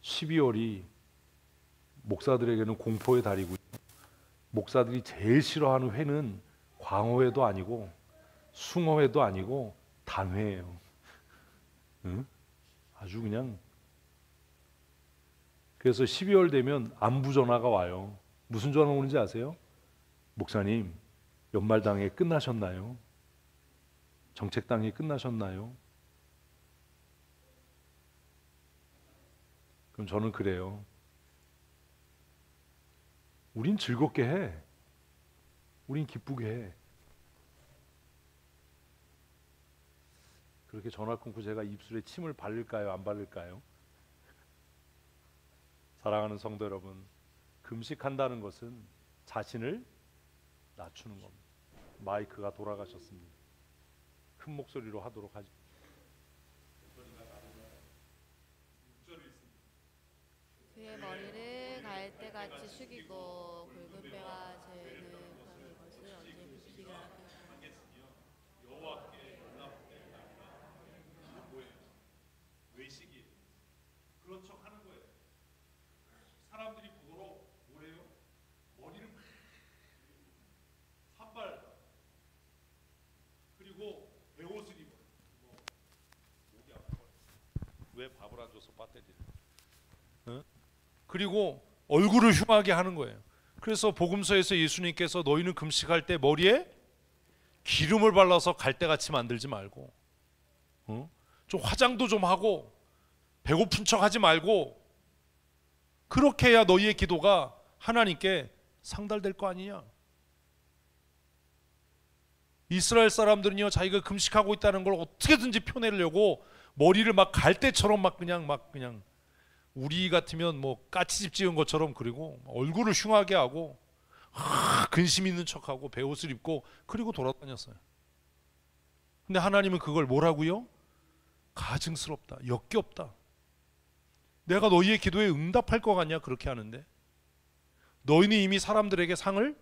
(12월이) 목사들에게는 공포의 달이고요. 목사들이 제일 싫어하는 회는 광어회도 아니고 숭어회도 아니고 단회예요. 응? 아주 그냥. 그래서 12월 되면 안부 전화가 와요. 무슨 전화 오는지 아세요? 목사님, 연말당회 끝나셨나요? 정책당회 끝나셨나요? 그럼 저는 그래요. 우린 즐겁게 해. 우린 기쁘게 해. 그렇게 전화 끊고 제가 입술에 침을 바를까요? 안 바를까요? 사랑하는 성도 여러분, 금식한다는 것은 자신을 낮추는 겁니다. 마이크가 돌아가셨습니다. 큰 목소리로 하도록 하죠. 그의 머리를 갈대같이 숙이고 굵은 뼈와 재는 그의 것을 언제 붓기가 하겠으며 여호와께 뭐예요? 외식이 그런 척 하는 거예요. 사람들이 보도록 뭐래요? 머리를 막 산발 그리고 베옷을 입어. 목이 아파. 왜 밥을 안 줘서 배터리를? 어? 그리고 얼굴을 흉하게 하는 거예요. 그래서 복음서에서 예수님께서 너희는 금식할 때 머리에 기름을 발라서 갈대같이 만들지 말고, 좀 화장도 좀 하고 배고픈 척 하지 말고, 그렇게 해야 너희의 기도가 하나님께 상달될 거 아니냐. 이스라엘 사람들은요, 자기가 금식하고 있다는 걸 어떻게든지 표내려고 머리를 막 갈대처럼 막 그냥 우리 같으면 뭐 까치집 찍은 것처럼, 그리고 얼굴을 흉하게 하고 근심 있는 척하고 베옷을 입고 그리고 돌아다녔어요. 근데 하나님은 그걸 뭐라고요? 가증스럽다, 역겹다. 내가 너희의 기도에 응답할 것 같냐 그렇게 하는데, 너희는 이미 사람들에게 상을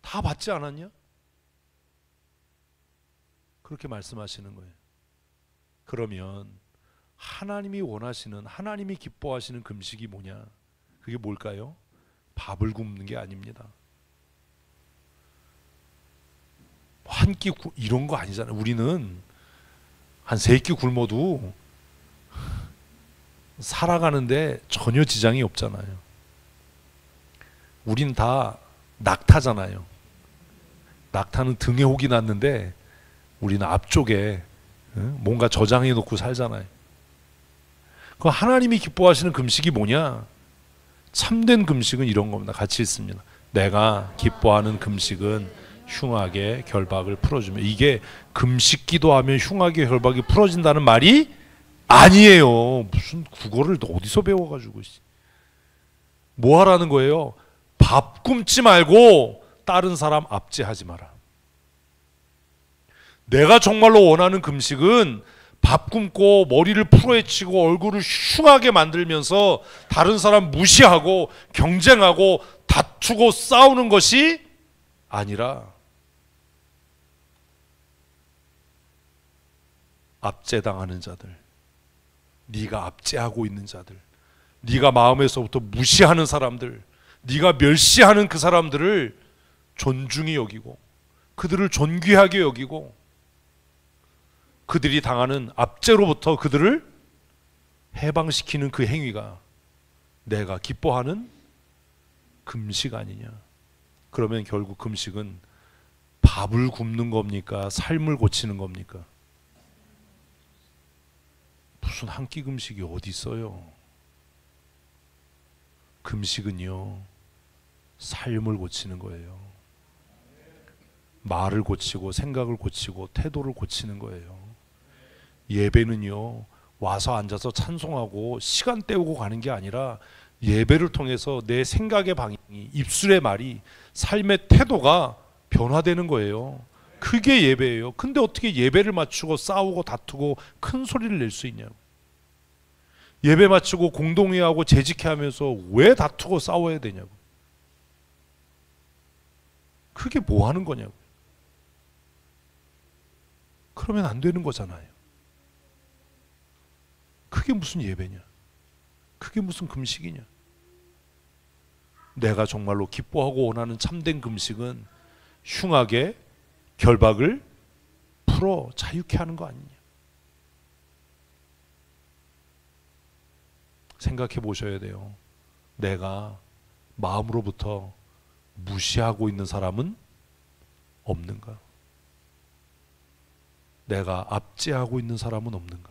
다 받지 않았냐? 그렇게 말씀하시는 거예요. 그러면 하나님이 원하시는, 하나님이 기뻐하시는 금식이 뭐냐? 그게 뭘까요? 밥을 굶는 게 아닙니다. 한 끼 이런 거 아니잖아요. 우리는 한 3끼 굶어도 살아가는데 전혀 지장이 없잖아요. 우린 다 낙타잖아요. 낙타는 등에 혹이 났는데 우리는 앞쪽에 뭔가 저장해 놓고 살잖아요. 그 하나님이 기뻐하시는 금식이 뭐냐? 참된 금식은 이런 겁니다. 같이 있습니다. 내가 기뻐하는 금식은 흉악의 결박을 풀어주며. 이게 금식 기도하면 흉악의 결박이 풀어진다는 말이 아니에요. 무슨 국어를 어디서 배워가지고 뭐 하라는 거예요? 밥 굶지 말고 다른 사람 압제하지 마라. 내가 정말로 원하는 금식은 밥 굶고 머리를 풀어헤치고 얼굴을 흉하게 만들면서 다른 사람 무시하고 경쟁하고 다투고 싸우는 것이 아니라 압제당하는 자들, 네가 압제하고 있는 자들, 네가 마음에서부터 무시하는 사람들, 네가 멸시하는 그 사람들을 존중히 여기고 그들을 존귀하게 여기고 그들이 당하는 압제로부터 그들을 해방시키는 그 행위가 내가 기뻐하는 금식 아니냐. 그러면 결국 금식은 밥을 굶는 겁니까? 삶을 고치는 겁니까? 무슨 한 끼 금식이 어디 있어요? 금식은요, 삶을 고치는 거예요. 말을 고치고 생각을 고치고 태도를 고치는 거예요. 예배는요, 와서 앉아서 찬송하고 시간 때우고 가는 게 아니라 예배를 통해서 내 생각의 방향이, 입술의 말이, 삶의 태도가 변화되는 거예요. 그게 예배예요. 근데 어떻게 예배를 맞추고 싸우고 다투고 큰 소리를 낼 수 있냐고. 예배 마치고 공동회하고 재직회하면서 왜 다투고 싸워야 되냐고. 그게 뭐 하는 거냐고. 그러면 안 되는 거잖아요. 그게 무슨 예배냐? 그게 무슨 금식이냐? 내가 정말로 기뻐하고 원하는 참된 금식은 흉악의 결박을 풀어 자유케 하는 거 아니냐. 생각해 보셔야 돼요. 내가 마음으로부터 무시하고 있는 사람은 없는가? 내가 압제하고 있는 사람은 없는가?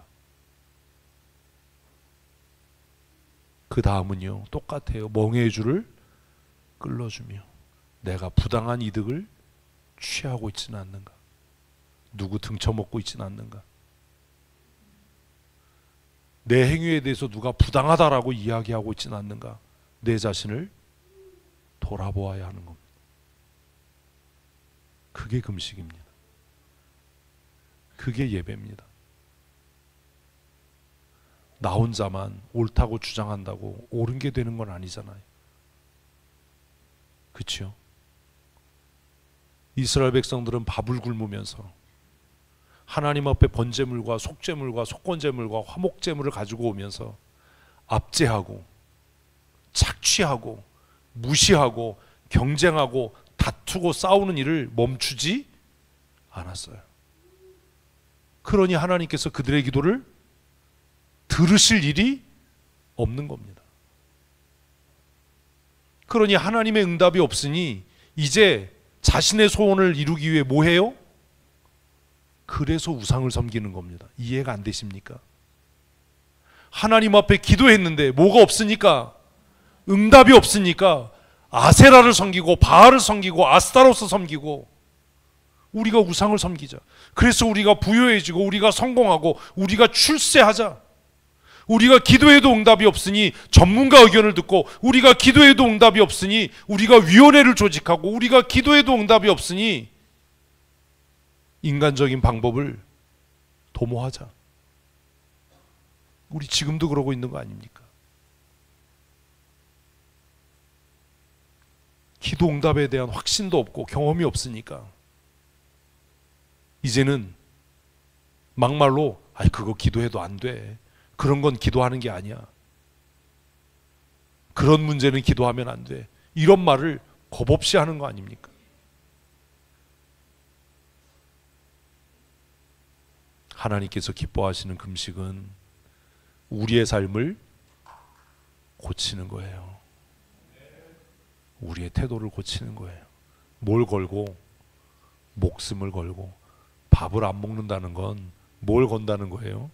그 다음은요, 똑같아요. 멍에의 줄을 끌어주며 내가 부당한 이득을 취하고 있지는 않는가? 누구 등쳐먹고 있지는 않는가? 내 행위에 대해서 누가 부당하다라고 이야기하고 있지는 않는가? 내 자신을 돌아보아야 하는 겁니다. 그게 금식입니다. 그게 예배입니다. 나 혼자만 옳다고 주장한다고 옳은 게 되는 건 아니잖아요. 그렇죠? 이스라엘 백성들은 밥을 굶으면서 하나님 앞에 번제물과 속제물과 속건제물과 화목제물을 가지고 오면서 압제하고 착취하고 무시하고 경쟁하고 다투고 싸우는 일을 멈추지 않았어요. 그러니 하나님께서 그들의 기도를 들으실 일이 없는 겁니다. 그러니 하나님의 응답이 없으니 이제 자신의 소원을 이루기 위해 뭐 해요? 그래서 우상을 섬기는 겁니다. 이해가 안 되십니까? 하나님 앞에 기도했는데 뭐가 없으니까, 응답이 없으니까 아세라를 섬기고 바알을 섬기고 아스타로스 섬기고 우리가 우상을 섬기자. 그래서 우리가 부유해지고 우리가 성공하고 우리가 출세하자. 우리가 기도해도 응답이 없으니 전문가 의견을 듣고, 우리가 기도해도 응답이 없으니 우리가 위원회를 조직하고, 우리가 기도해도 응답이 없으니 인간적인 방법을 도모하자. 우리 지금도 그러고 있는 거 아닙니까? 기도 응답에 대한 확신도 없고 경험이 없으니까 이제는 막말로 그거 기도해도 안 돼. 그런 건 기도하는 게 아니야. 그런 문제는 기도하면 안 돼. 이런 말을 겁없이 하는 거 아닙니까? 하나님께서 기뻐하시는 금식은 우리의 삶을 고치는 거예요. 우리의 태도를 고치는 거예요. 뭘 걸고? 목숨을 걸고. 밥을 안 먹는다는 건 뭘 건다는 거예요?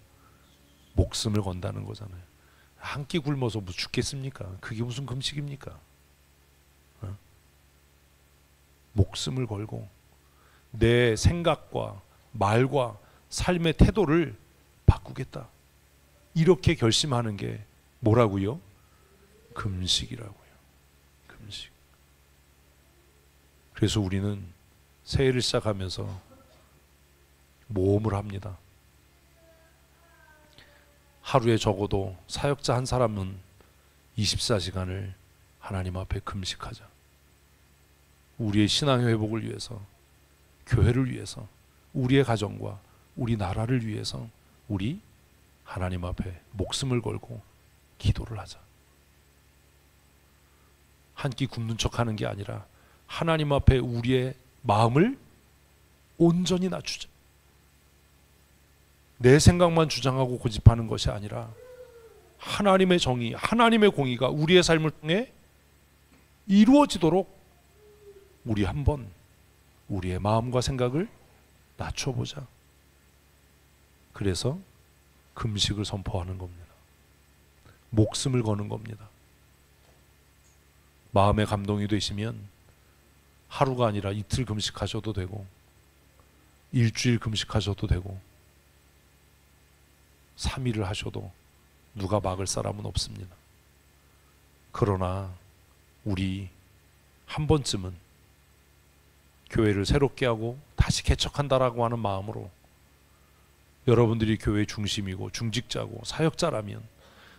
목숨을 건다는 거잖아요. 한 끼 굶어서 뭐 죽겠습니까? 그게 무슨 금식입니까? 목숨을 걸고 내 생각과 말과 삶의 태도를 바꾸겠다. 이렇게 결심하는 게 뭐라고요? 금식이라고요. 금식. 그래서 우리는 새해를 시작하면서 모험을 합니다. 하루에 적어도 사역자 한 사람은 24시간을 하나님 앞에 금식하자. 우리의 신앙의 회복을 위해서, 교회를 위해서, 우리의 가정과 우리 나라를 위해서 우리 하나님 앞에 목숨을 걸고 기도를 하자. 한 끼 굶는 척하는 게 아니라 하나님 앞에 우리의 마음을 온전히 낮추자. 내 생각만 주장하고 고집하는 것이 아니라 하나님의 정의, 하나님의 공의가 우리의 삶을 통해 이루어지도록 우리 한번 우리의 마음과 생각을 낮춰보자. 그래서 금식을 선포하는 겁니다. 목숨을 거는 겁니다. 마음의 감동이 되시면 하루가 아니라 이틀 금식하셔도 되고, 일주일 금식하셔도 되고, 3일을 하셔도 누가 막을 사람은 없습니다. 그러나 우리 한 번쯤은 교회를 새롭게 하고 다시 개척한다라고 하는 마음으로, 여러분들이 교회의 중심이고 중직자고 사역자라면,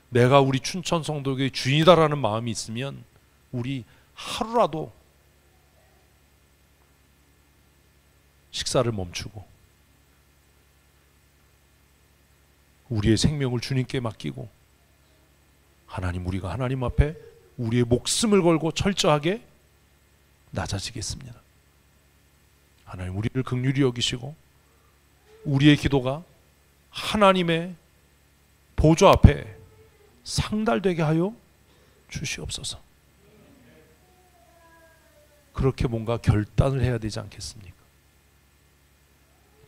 내가 우리 춘천 성도교의 주인이다라는 마음이 있으면 우리 하루라도 식사를 멈추고 우리의 생명을 주님께 맡기고, 하나님, 우리가 하나님 앞에 우리의 목숨을 걸고 철저하게 낮아지겠습니다. 하나님 우리를 긍휼히 여기시고 우리의 기도가 하나님의 보좌 앞에 상달되게 하여 주시옵소서. 그렇게 뭔가 결단을 해야 되지 않겠습니까?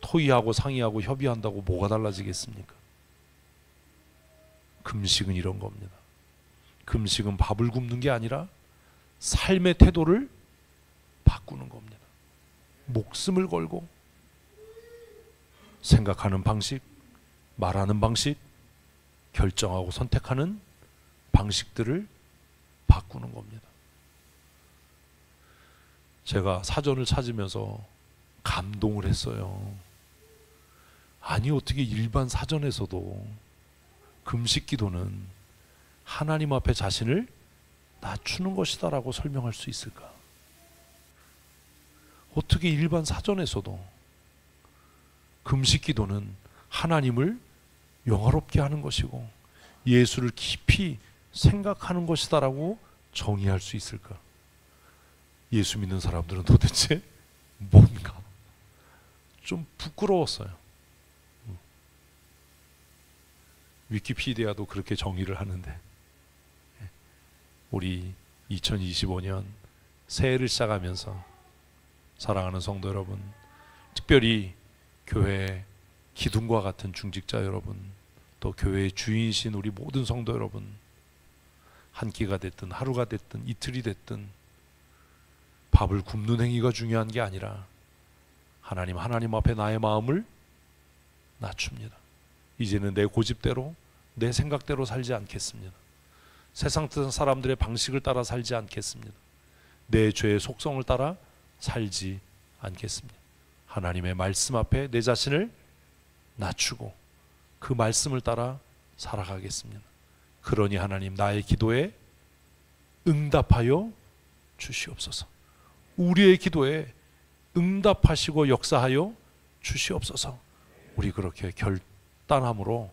토의하고 상의하고 협의한다고 뭐가 달라지겠습니까? 금식은 이런 겁니다. 금식은 밥을 굶는 게 아니라 삶의 태도를 바꾸는 겁니다. 목숨을 걸고 생각하는 방식, 말하는 방식, 결정하고 선택하는 방식들을 바꾸는 겁니다. 제가 사전을 찾으면서 감동을 했어요. 아니 어떻게 일반 사전에서도 금식 기도는 하나님 앞에 자신을 낮추는 것이다라고 설명할 수 있을까? 어떻게 일반 사전에서도 금식 기도는 하나님을 영화롭게 하는 것이고 예수를 깊이 생각하는 것이다라고 정의할 수 있을까? 예수 믿는 사람들은 도대체 뭔가 좀 부끄러웠어요. 위키피디아도 그렇게 정의를 하는데 우리 2025년 새해를 시작하면서 사랑하는 성도 여러분, 특별히 교회 기둥과 같은 중직자 여러분, 또 교회의 주인이신 우리 모든 성도 여러분, 한 끼가 됐든 하루가 됐든 이틀이 됐든 밥을 굶는 행위가 중요한 게 아니라 하나님 앞에 나의 마음을 낮춥니다. 이제는 내 고집대로 내 생각대로 살지 않겠습니다. 세상 사람들의 방식을 따라 살지 않겠습니다. 내 죄의 속성을 따라 살지 않겠습니다. 하나님의 말씀 앞에 내 자신을 낮추고 그 말씀을 따라 살아가겠습니다. 그러니 하나님 나의 기도에 응답하여 주시옵소서. 우리의 기도에 응답하시고 역사하여 주시옵소서. 우리 그렇게 결단함으로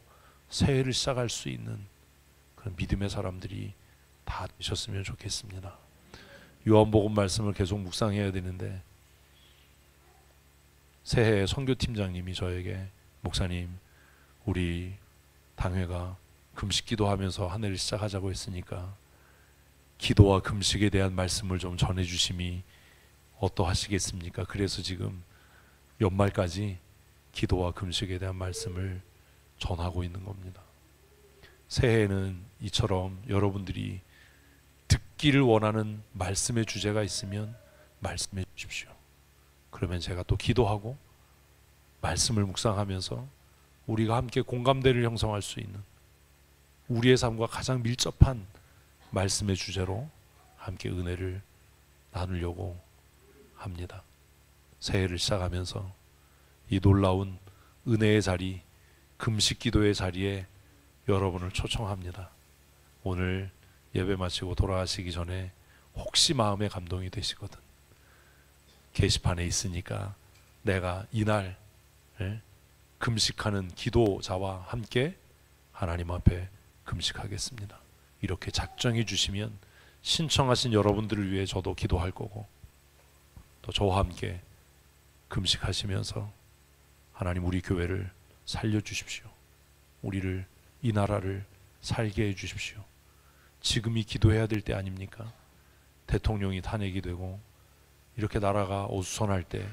새해를 시작할 수 있는 그런 믿음의 사람들이 다 되셨으면 좋겠습니다. 요한복음 말씀을 계속 묵상해야 되는데 새해 선교팀장님이 저에게 목사님 우리 당회가 금식 기도하면서 한 해를 시작하자고 했으니까 기도와 금식에 대한 말씀을 좀 전해주심이 어떠하시겠습니까? 그래서 지금 연말까지 기도와 금식에 대한 말씀을 전하고 있는 겁니다. 새해에는 이처럼 여러분들이 듣기를 원하는 말씀의 주제가 있으면 말씀해 주십시오. 그러면 제가 또 기도하고 말씀을 묵상하면서 우리가 함께 공감대를 형성할 수 있는 우리의 삶과 가장 밀접한 말씀의 주제로 함께 은혜를 나누려고 합니다. 새해를 시작하면서 이 놀라운 은혜의 자리, 금식 기도의 자리에 여러분을 초청합니다. 오늘 예배 마치고 돌아가시기 전에 혹시 마음에 감동이 되시거든 게시판에 있으니까 내가 이날 금식하는 기도자와 함께 하나님 앞에 금식하겠습니다. 이렇게 작정해 주시면 신청하신 여러분들을 위해 저도 기도할 거고 또 저와 함께 금식하시면서 하나님 우리 교회를 살려주십시오. 우리를 이 나라를 살게 해주십시오. 지금이 기도해야 될 때 아닙니까? 대통령이 탄핵이 되고 이렇게 나라가 어수선할 때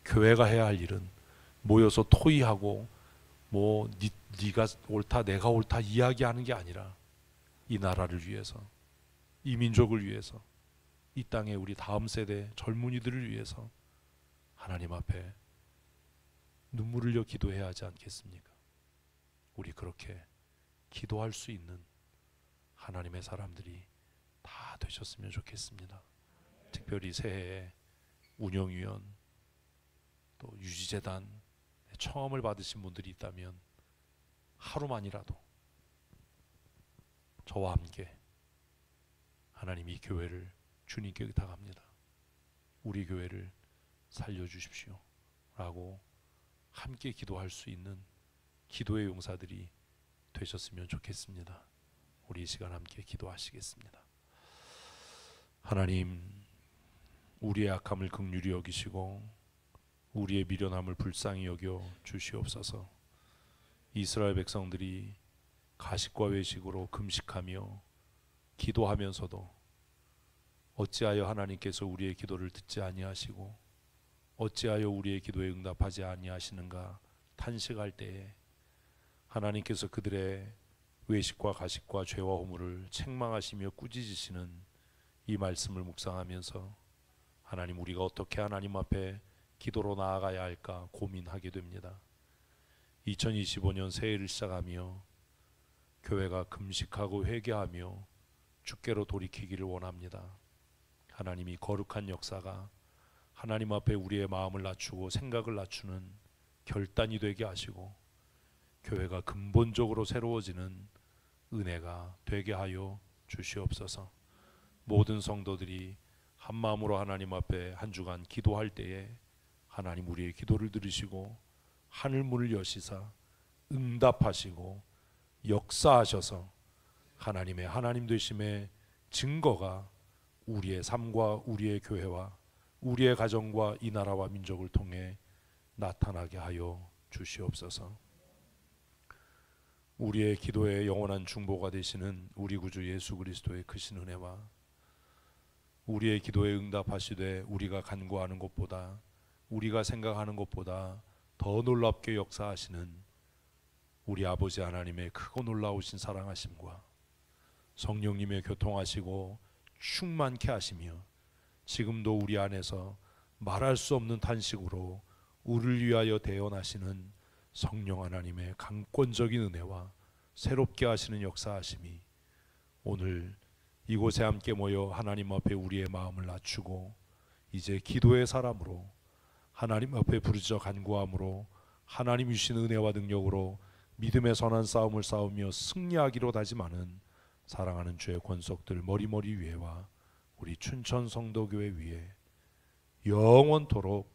교회가 해야 할 일은 모여서 토의하고 뭐 네가 옳다 내가 옳다 이야기하는 게 아니라 이 나라를 위해서 이 민족을 위해서 이 땅에 우리 다음 세대 젊은이들을 위해서 하나님 앞에 눈물 흘려 기도해야 하지 않겠습니까? 우리 그렇게 기도할 수 있는 하나님의 사람들이 다 되셨으면 좋겠습니다. 특별히 새해에 운영위원 또 유지재단 청험을 받으신 분들이 있다면 하루만이라도 저와 함께 하나님 이 교회를 주님께 의탁합니다. 우리 교회를 살려주십시오 라고 함께 기도할 수 있는 기도의 용사들이 되셨으면 좋겠습니다. 우리 이 시간 함께 기도하시겠습니다. 하나님, 우리의 악함을 긍휼히 여기시고 우리의 미련함을 불쌍히 여겨 주시옵소서. 이스라엘 백성들이 가식과 외식으로 금식하며 기도하면서도 어찌하여 하나님께서 우리의 기도를 듣지 아니하시고 어찌하여 우리의 기도에 응답하지 아니하시는가 탄식할 때에 하나님께서 그들의 외식과 가식과 죄와 허물을 책망하시며 꾸짖으시는 이 말씀을 묵상하면서 하나님, 우리가 어떻게 하나님 앞에 기도로 나아가야 할까 고민하게 됩니다. 2025년 새해를 시작하며 교회가 금식하고 회개하며 주께로 돌이키기를 원합니다. 하나님이 거룩한 역사가 하나님 앞에 우리의 마음을 낮추고 생각을 낮추는 결단이 되게 하시고 교회가 근본적으로 새로워지는 은혜가 되게 하여 주시옵소서. 모든 성도들이 한 마음으로 하나님 앞에 한 주간 기도할 때에 하나님 우리의 기도를 들으시고 하늘 문을 여시사 응답하시고 역사하셔서 하나님의 하나님 되심의 증거가 우리의 삶과 우리의 교회와 우리의 가정과 이 나라와 민족을 통해 나타나게 하여 주시옵소서. 우리의 기도에 영원한 중보가 되시는 우리 구주 예수 그리스도의 크신 은혜와 우리의 기도에 응답하시되 우리가 간구하는 것보다 우리가 생각하는 것보다 더 놀랍게 역사하시는 우리 아버지 하나님의 크고 놀라우신 사랑하심과 성령님의 교통하시고 충만케 하시며 지금도 우리 안에서 말할 수 없는 탄식으로 우리를 위하여 대언하시는 성령 하나님의 강권적인 은혜와 새롭게 하시는 역사하심이 오늘 이곳에 함께 모여 하나님 앞에 우리의 마음을 낮추고 이제 기도의 사람으로 하나님 앞에 부르짖어 간구함으로 하나님 주신 은혜와 능력으로 믿음의 선한 싸움을 싸우며 승리하기로 다짐하는 사랑하는 주의 권속들 머리머리 위에와 우리 춘천 성도교회 위에 영원토록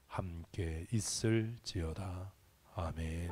함께 있을지어다. 아멘.